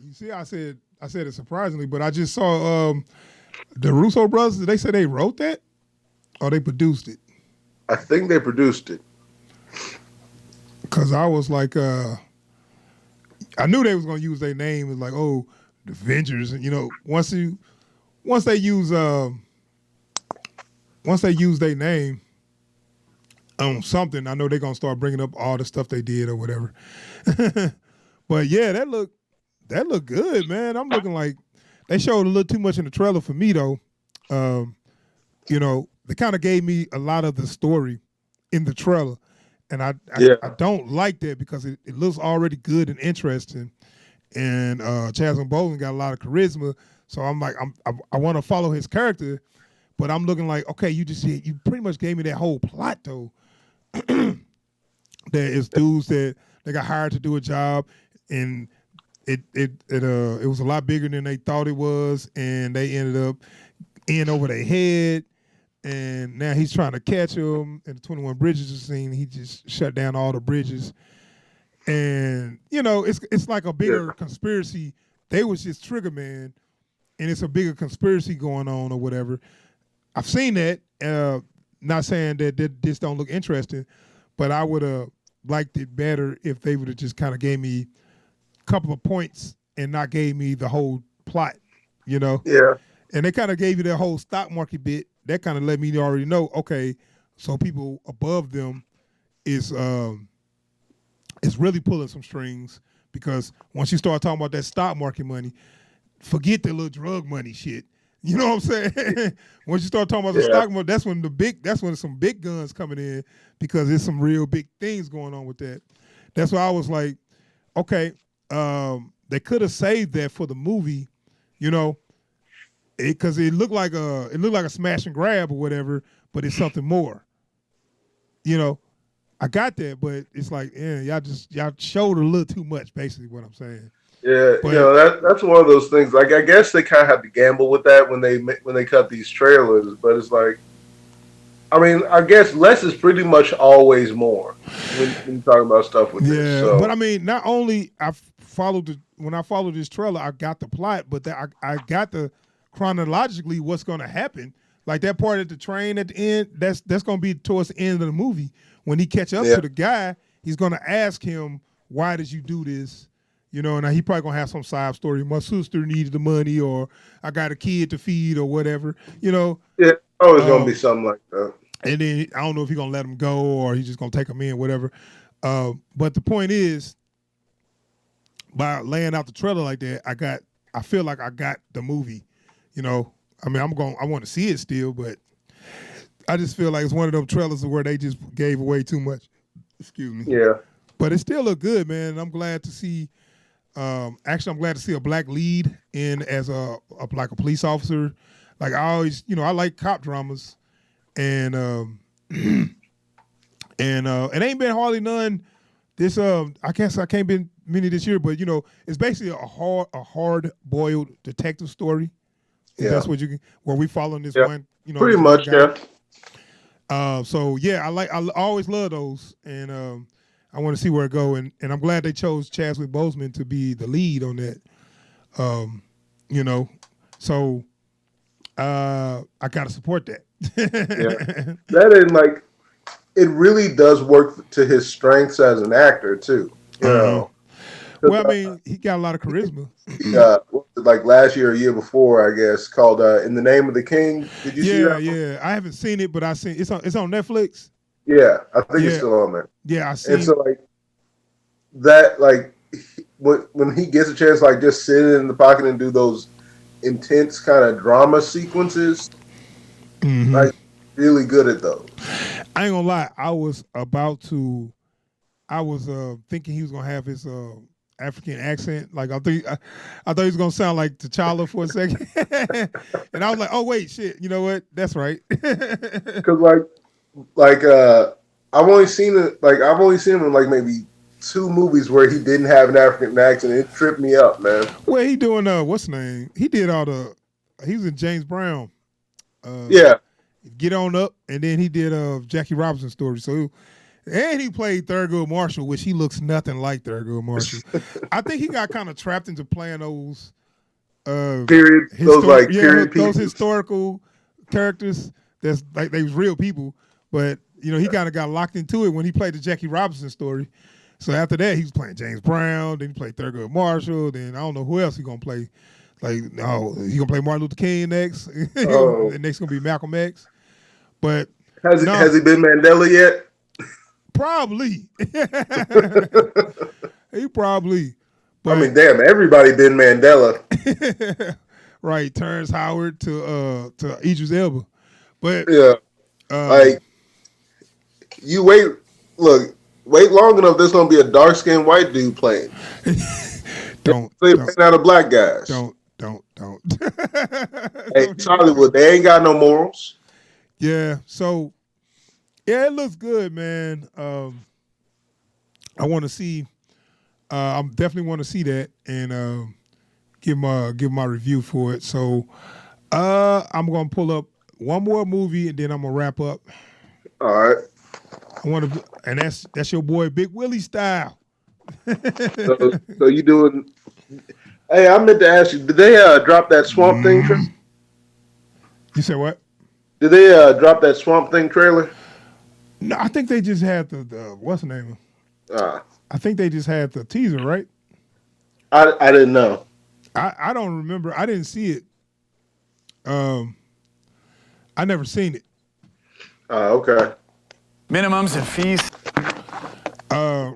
S1: You see, I said it surprisingly, but I just saw the Russo brothers. Did they say they wrote that, or they produced it?
S2: I think they produced it.
S1: Cause I was like, I knew they was gonna use their name. It's like, oh, the Avengers, and once they use their name on something, I know they're gonna start bringing up all the stuff they did or whatever. But yeah, that look good, man. I'm looking like they showed a little too much in the trailer for me though. They kind of gave me a lot of the story in the trailer, and I don't like that because it looks already good and interesting. And Chadwick Boseman got a lot of charisma, so I'm like, I want to follow his character, but I'm looking like, okay, you pretty much gave me that whole plot though. that it's dudes that they got hired to do a job, and it was a lot bigger than they thought it was, and they ended up in over their head. And now he's trying to catch them. And the 21 Bridges scene, he just shut down all the bridges. And it's like a bigger conspiracy. They was just Trigger Man, and it's a bigger conspiracy going on or whatever. I've seen that. Not saying that this don't look interesting, but I would have liked it better if they would have just kind of gave me a couple of points and not gave me the whole plot.
S2: Yeah.
S1: And they kind of gave you their whole stock market bit. That kind of let me already know, okay, so people above them is really pulling some strings, because once you start talking about that stock market money, forget the little drug money shit. You know what I'm saying? Once you start talking about the stock market, that's when some big guns coming in, because there's some real big things going on with that. That's why I was like, okay, they could have saved that for the movie, because it looked like a smash and grab or whatever, but it's something more. I got that, but it's like, y'all showed a little too much, basically what I'm saying.
S2: Yeah, but, that's one of those things. Like, I guess they kind of had to gamble with that when they cut these trailers, but it's like, I mean, I guess less is pretty much always more when you talk about stuff with this. So.
S1: But I mean, not only when I followed this trailer, I got the plot, but I got the chronologically what's going to happen. Like that part at the train at the end, that's going to be towards the end of the movie. When he catch up to the guy, he's going to ask him, why did you do this? And he probably going to have some side story. My sister needed the money, or I got a kid to feed, or whatever,
S2: Yeah, always going to be something like that.
S1: And then I don't know if he's going to let him go, or he's just going to take him in, whatever. But the point is, by laying out the trailer like that, I feel like I got the movie. I mean, I want to see it still, but I just feel like it's one of those trailers where they just gave away too much. Excuse me.
S2: Yeah.
S1: But it still looked good, man. And I'm glad to see. Actually, I'm glad to see a black lead in as a police officer. Like I always, I like cop dramas, and it ain't been hardly none. This I can't been many this year, but it's basically a hard boiled detective story.
S2: Yeah.
S1: That's what where we following this one.
S2: Pretty much, yeah.
S1: So yeah, I always love those, and I want to see where it go, and I'm glad they chose Chadwick Boseman to be the lead on that. So I gotta support that.
S2: Yeah, that and like it really does work to his strengths as an actor too.
S1: Well, I mean, he got a lot of charisma.
S2: Like last year or year before, I guess, called "In the Name of the King." Did you see that?
S1: Yeah. I haven't seen it, but I seen it's on Netflix.
S2: Yeah, I think it's still on there.
S1: Yeah, I seen.
S2: And so like that, like when he gets a chance, like just sit in the pocket and do those intense kind of drama sequences, like really good at those.
S1: I ain't gonna lie, I was thinking he was gonna have his African accent. Like I thought he was gonna sound like T'Challa for a second, and I was like, oh wait, shit, you know what? That's right.
S2: Because I've only seen him in like maybe 2 movies where he didn't have an African accent. It tripped me up, man.
S1: Well, he doing what's the name? He did he was in James Brown.
S2: Yeah.
S1: Get On Up, and then he did Jackie Robinson story. So, and he played Thurgood Marshall, which he looks nothing like Thurgood Marshall. I think he got kind of trapped into playing those
S2: period
S1: those historical characters that's like they was real people, but he kind of got locked into it when he played the Jackie Robinson story. So after that, he was playing James Brown, then he played Thurgood Marshall, then I don't know who else he gonna play. Like, no, he gonna play Martin Luther King next. And next gonna be Malcolm X. But
S2: has he been Mandela yet?
S1: Probably. He probably.
S2: But, I mean, damn, everybody been Mandela.
S1: Right, Terrence Howard to Idris Elba. But
S2: yeah, like you wait long enough, there's gonna be a dark skinned white dude playing. Playing out of black guys.
S1: Don't.
S2: Hey, it's Hollywood. They ain't got no morals.
S1: Yeah. So, yeah, it looks good, man. I want to see. I definitely want to see that and give my review for it. So I'm gonna pull up one more movie and then I'm gonna wrap up.
S2: All right.
S1: I want to, and that's your boy Big Willie style.
S2: So you doing? Hey, I meant to ask you. Did they drop that Swamp Thing?
S1: You said what?
S2: Did they drop that Swamp Thing trailer?
S1: No, I think they just had the what's the name? I think they just had the teaser, right?
S2: I didn't know.
S1: I don't remember. I didn't see it. I never seen it.
S2: Okay.
S6: Minimums and fees.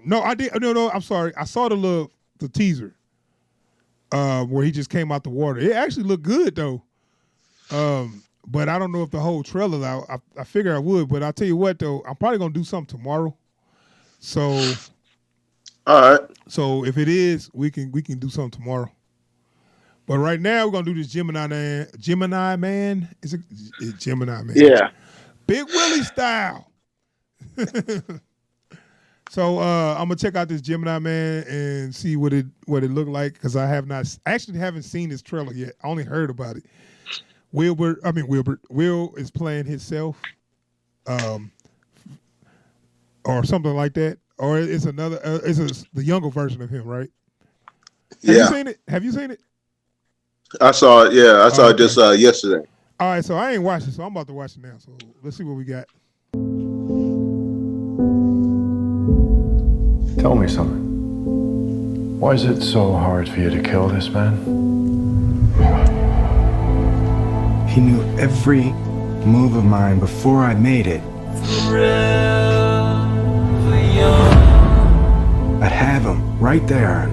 S1: No, I did. No. I'm sorry. I saw the teaser. Where he just came out the water. It actually looked good though. But I don't know if the whole trailer out. I figure I would, but I'll tell you what though, I'm probably gonna do something tomorrow. So
S2: all right.
S1: So if it is, we can do something tomorrow. But right now we're gonna do this Gemini Man. Is it Gemini Man?
S2: Yeah.
S1: Big Willie style. So I'm gonna check out this Gemini Man and see what it looked like because I actually haven't seen this trailer yet. I only heard about it. Will is playing himself, or something like that, or it's another. The younger version of him, right? Have you seen it? Have you seen it?
S2: I saw it. Yeah, I saw it just yesterday.
S1: All right, so I ain't watched it, so I'm about to watch it now. So let's see what we got.
S19: Tell me something. Why is it so hard for you to kill this man?
S20: He knew every move of mine before I made it. I'd have him right there.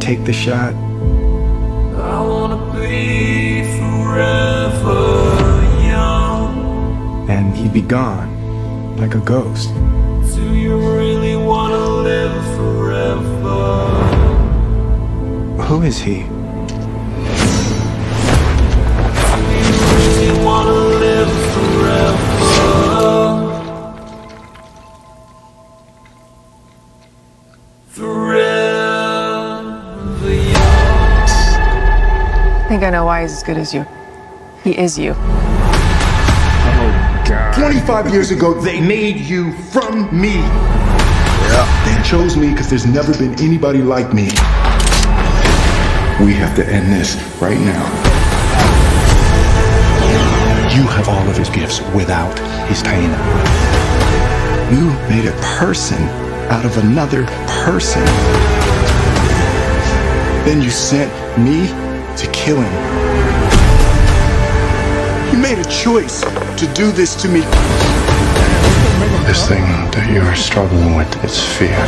S20: Take the shot.
S12: I wanna be forever young.
S20: And he'd be gone, like a ghost.
S12: Do you really wanna live forever?
S20: Who is he?
S12: Do you really wanna live forever? Forever young.
S21: I think I know why he's as good as you. He is you.
S20: Oh, God.
S22: 25 years ago, they made you from me. Yeah. They chose me because there's never been anybody like me. We have to end this right now. You have all of his gifts without his pain. You made a person out of another person. Then you sent me to kill him. You made a choice to do this to me.
S19: This thing that you're struggling with, it's fear.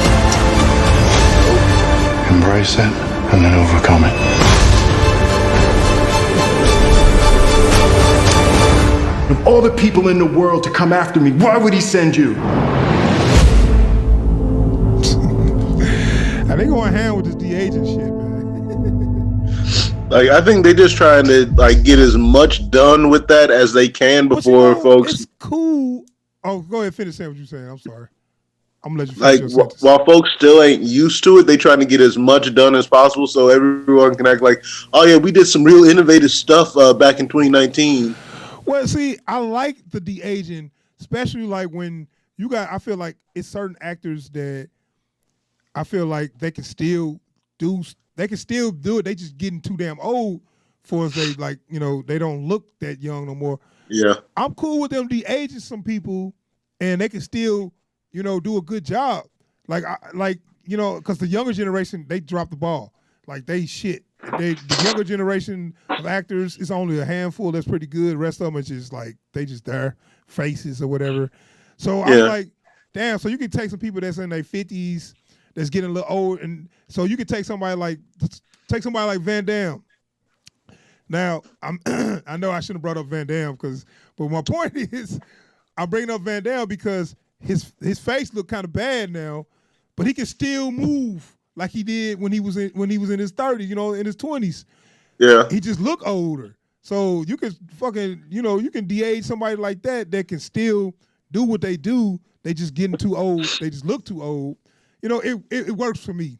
S19: Embrace it and then overcome it.
S22: Of all the people in the world to come after me, why would he send you?
S1: Now they going hand with this de-aging shit, man.
S2: Like I think they're just trying to like get as much done with that as they can before folks.
S1: It's cool. Oh, go ahead, finish saying what you're saying. I'm sorry. I'm gonna let you
S2: Like
S1: finish your sentence.
S2: while folks still ain't used to it, they trying to get as much done as possible so everyone can act like, oh yeah, we did some real innovative stuff back in 2019.
S1: Well, see, I like the de-aging, especially like when you got. I feel like it's certain actors that I feel like they can still do. They can still do it. They just getting too damn old for us. They like they don't look that young no more.
S2: Yeah,
S1: I'm cool with them de-aging some people, and they can still do a good job. Like because the younger generation they drop the ball. Like they shit. The younger generation of actors, it's only a handful that's pretty good. The rest of them is just like they just their faces or whatever. So I'm like, damn. So you can take some people that's in their 50s, that's getting a little old, and so you can take somebody like Van Damme. Now I know I shouldn't have brought up Van Damme but my point is, I'm bringing up Van Damme because his face look kind of bad now, but he can still move like he did when he was in his 30s, in his 20s.
S2: Yeah.
S1: He just look older. So you can fucking, you can de-age somebody like that can still do what they do. They just getting too old. They just look too old. it works for me.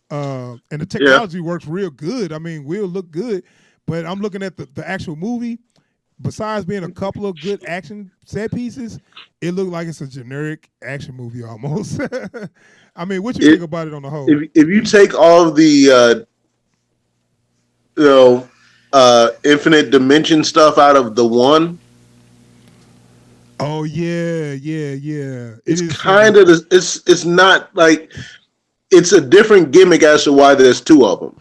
S1: And the technology works real good. I mean, we'll look good, but I'm looking at the actual movie. Besides being a couple of good action set pieces, it looked like it's a generic action movie almost. I mean, what you think about it on the whole?
S2: If you take all of the infinite dimension stuff out of the one.
S1: Oh yeah.
S2: It's kind of it's not like it's a different gimmick as to why there's two of them.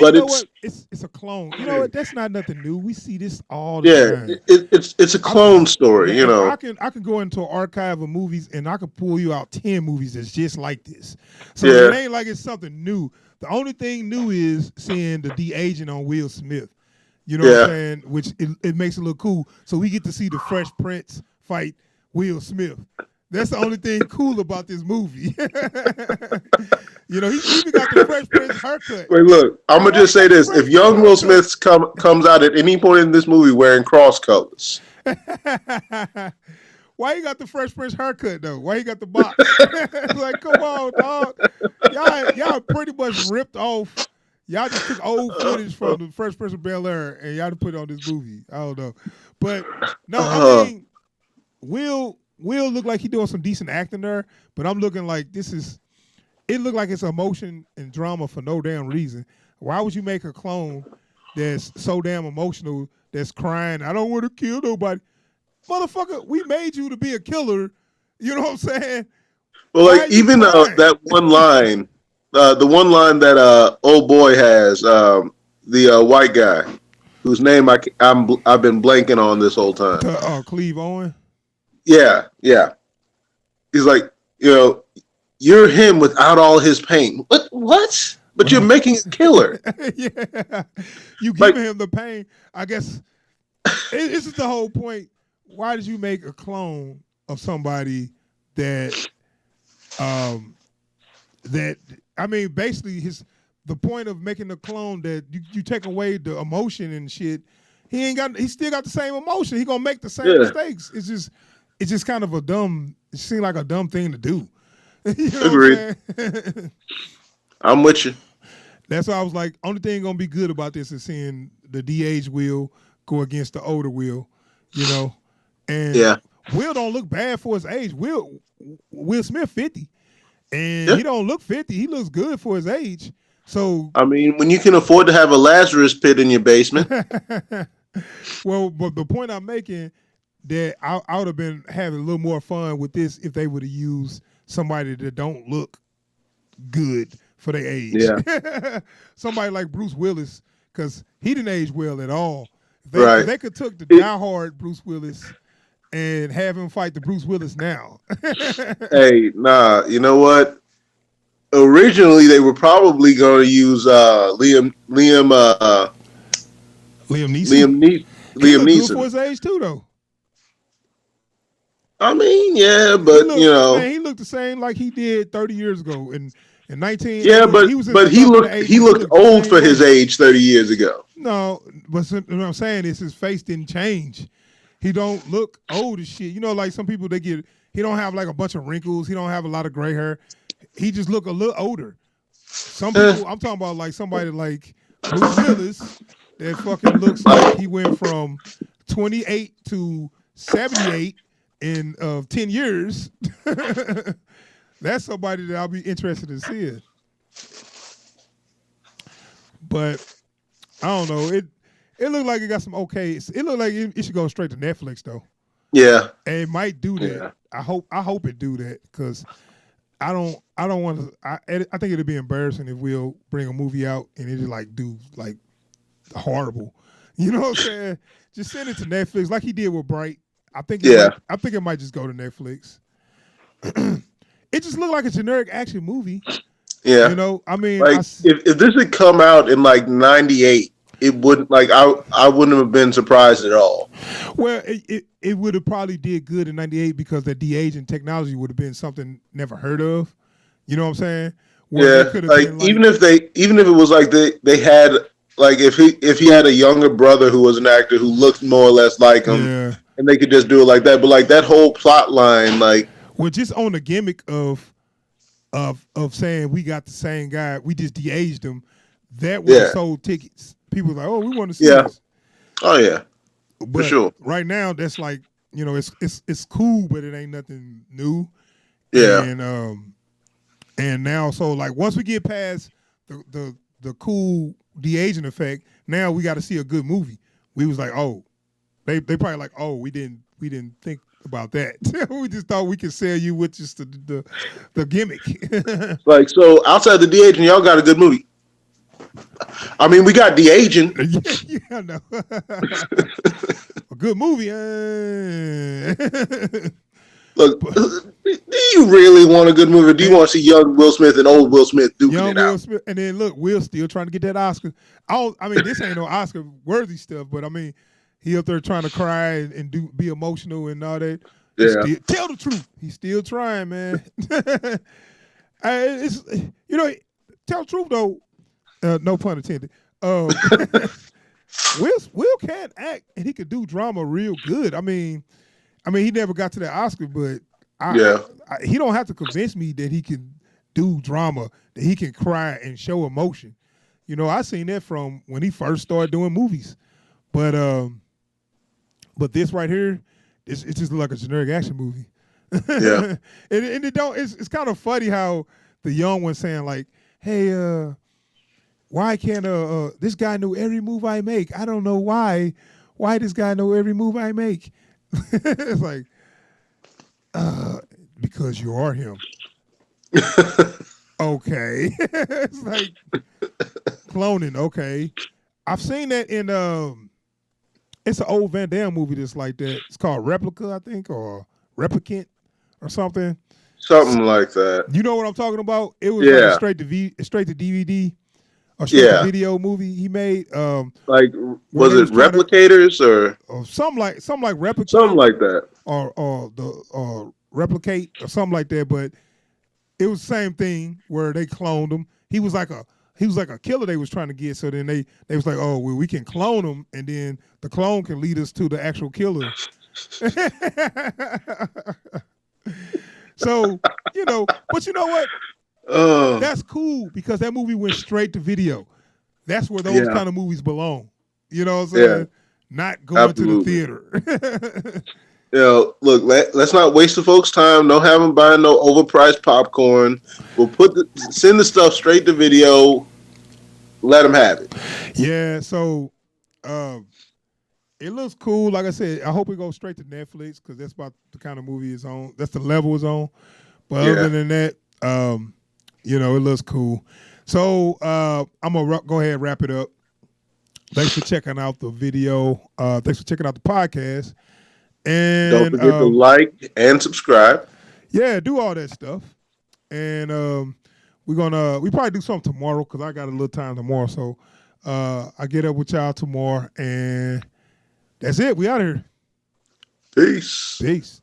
S2: But
S1: it's a clone. You know what? That's not nothing new. We see this all the time.
S2: It's a clone story.
S1: I can go into an archive of movies and I can pull you out 10 movies that's just like this. So it ain't like it's something new. The only thing new is seeing the de-aging on Will Smith. You know what I'm saying? Which it makes it look cool. So we get to see the Fresh Prince fight Will Smith. That's the only thing cool about this movie. He even got the Fresh Prince haircut.
S2: Wait, look, I'm gonna just say this: if young Will Smith comes out at any point in this movie wearing cross colors,
S1: why you got the Fresh Prince haircut though? Why you got the box? Like, come on, dog. Y'all pretty much ripped off. Y'all just took old footage from the Fresh Prince of Bel-Air and y'all put it on this movie. I don't know, but no, I mean, Will look like he doing some decent acting there, but I'm looking like it looked like it's emotion and drama for no damn reason. Why would you make a clone that's so damn emotional, that's crying, I don't want to kill nobody? Motherfucker, we made you to be a killer. You know what I'm saying?
S2: Well, like even that one line, the one line that old boy has, the white guy, whose name I've been blanking on this whole time.
S1: Cleve Owen?
S2: Yeah. He's like, you're him without all his pain. What? But you're making a killer.
S1: Yeah. You giving him the pain. I guess this is the whole point. Why did you make a clone of somebody that basically the point of making a clone that you take away the emotion and shit, he still got the same emotion. He gonna make the same mistakes. It's just kind of it seemed like a dumb thing to do.
S2: Agreed. I'm with you.
S1: That's why I was like, only thing gonna be good about this is seeing the de-age Will go against the older Will, And Will don't look bad for his age. Will Smith 50. And he don't look 50. He looks good for his age. So
S2: I mean, when you can afford to have a Lazarus pit in your basement.
S1: Well, but the point I'm making that I would have been having a little more fun with this if they would have used somebody that don't look good for their age.
S2: Yeah.
S1: Somebody like Bruce Willis, because he didn't age well at all.
S2: Right.
S1: They could took the diehard Bruce Willis and have him fight the Bruce Willis now.
S2: Hey, nah, you know what? Originally, they were probably going to use Liam Neeson. Liam Neeson
S1: for his age too, though.
S2: I mean, yeah, but
S1: he looked the same like he did 30 years ago in 19.
S2: Yeah, but he looked old for his age 30 years ago.
S1: No, but what I'm saying is his face didn't change. He don't look old as shit. Like some people he don't have like a bunch of wrinkles. He don't have a lot of gray hair. He just look a little older. Some people, I'm talking about like somebody like Bruce Willis that fucking looks like he went from 28 to 78 in 10 years. That's somebody that I'll be interested in seeing. But I don't know. It looked like it got some okay. It looked like it should go straight to Netflix though.
S2: Yeah.
S1: And it might do that.
S2: Yeah.
S1: I hope it do that because I don't want to. I think it'd be embarrassing if we'll bring a movie out and it like do like horrible. You know what I'm saying? Just send it to Netflix like he did with Bright. I think it might just go to Netflix. It just looked like a generic action movie.
S2: Yeah.
S1: I mean,
S2: like if this had come out in like 98, it wouldn't I wouldn't have been surprised at all.
S1: Well, it would have probably did good in 98 because the de-aging technology would have been something never heard of. You know what I'm saying?
S2: Where even if it was like they had like if he had a younger brother who was an actor who looked more or less like him, and they could just do it like that. But like that whole plot line, like
S1: just on the gimmick of of saying we got the same guy, we just de-aged him. That would have sold tickets. People were like, oh, we want to see this.
S2: Oh yeah,
S1: but
S2: for sure.
S1: Right now, that's like, you know, it's cool, but it ain't nothing new.
S2: Yeah.
S1: And now, so like once we get past the cool de-aging effect, now we got to see a good movie. We was like, oh, they probably like, oh, we didn't think about that. We just thought we could sell you with just the gimmick.
S2: Like, so outside the de-aging, y'all got a good movie. I mean, we got de-aging.
S1: Yeah, I know. A good movie.
S2: Look, do you really want a good movie? Or do you want to see young Will Smith and old Will Smith duking
S1: young
S2: it
S1: Will
S2: out?
S1: Smith, and then look, Will's still trying to get that Oscar. I mean, this ain't no Oscar worthy stuff, but I mean, he up there trying to cry and be emotional and all that.
S2: Yeah.
S1: Tell the truth. He's still trying, man. It's, you know, tell the truth though. No pun intended. Will can act and he could do drama real good. I mean, he never got to that Oscar, but he don't have to convince me that he can do drama, that he can cry and show emotion. You know, I seen that from when he first started doing movies. But this right here, it's just like a generic action movie.
S2: Yeah.
S1: and it don't. It's kind of funny how the young one saying like, "Hey, why can't this guy know every move I make? I don't know why. Why this guy know every move I make?" It's like, because you are him. Okay. It's like cloning. Okay. I've seen that in it's an old Van Damme movie that's like that. It's called Replica, I think, or Replicant or something.
S2: Something like that.
S1: You know what I'm talking about? It was like a straight to DVD or straight to video movie he made.
S2: Like, was it Replicators or
S1: something like Replicant?
S2: Something like that.
S1: Or Replicate or something like that, but it was the same thing where they cloned him. He was like a killer they was trying to get. So then they was like, oh, well, we can clone him, and then the clone can lead us to the actual killer. So, you know, but you know what? That's cool because that movie went straight to video. That's where those kind of movies belong. You know what I'm saying?
S2: Yeah.
S1: Not going to the theater.
S2: You know, look, let's not waste the folks' time. No have them buying no overpriced popcorn. We'll send the stuff straight to video. Let them have it.
S1: Yeah, so it looks cool. Like I said, I hope it goes straight to Netflix because that's about the kind of movie it's on. That's the level it's on. But other than that, you know, it looks cool. So I'm going to go ahead and wrap it up. Thanks for checking out the video. Thanks for checking out the podcast. And
S2: don't forget to like and subscribe.
S1: Yeah, do all that stuff. And we probably do something tomorrow because I got a little time tomorrow. So I get up with y'all tomorrow, and that's it. We out of here.
S2: Peace.
S1: Peace.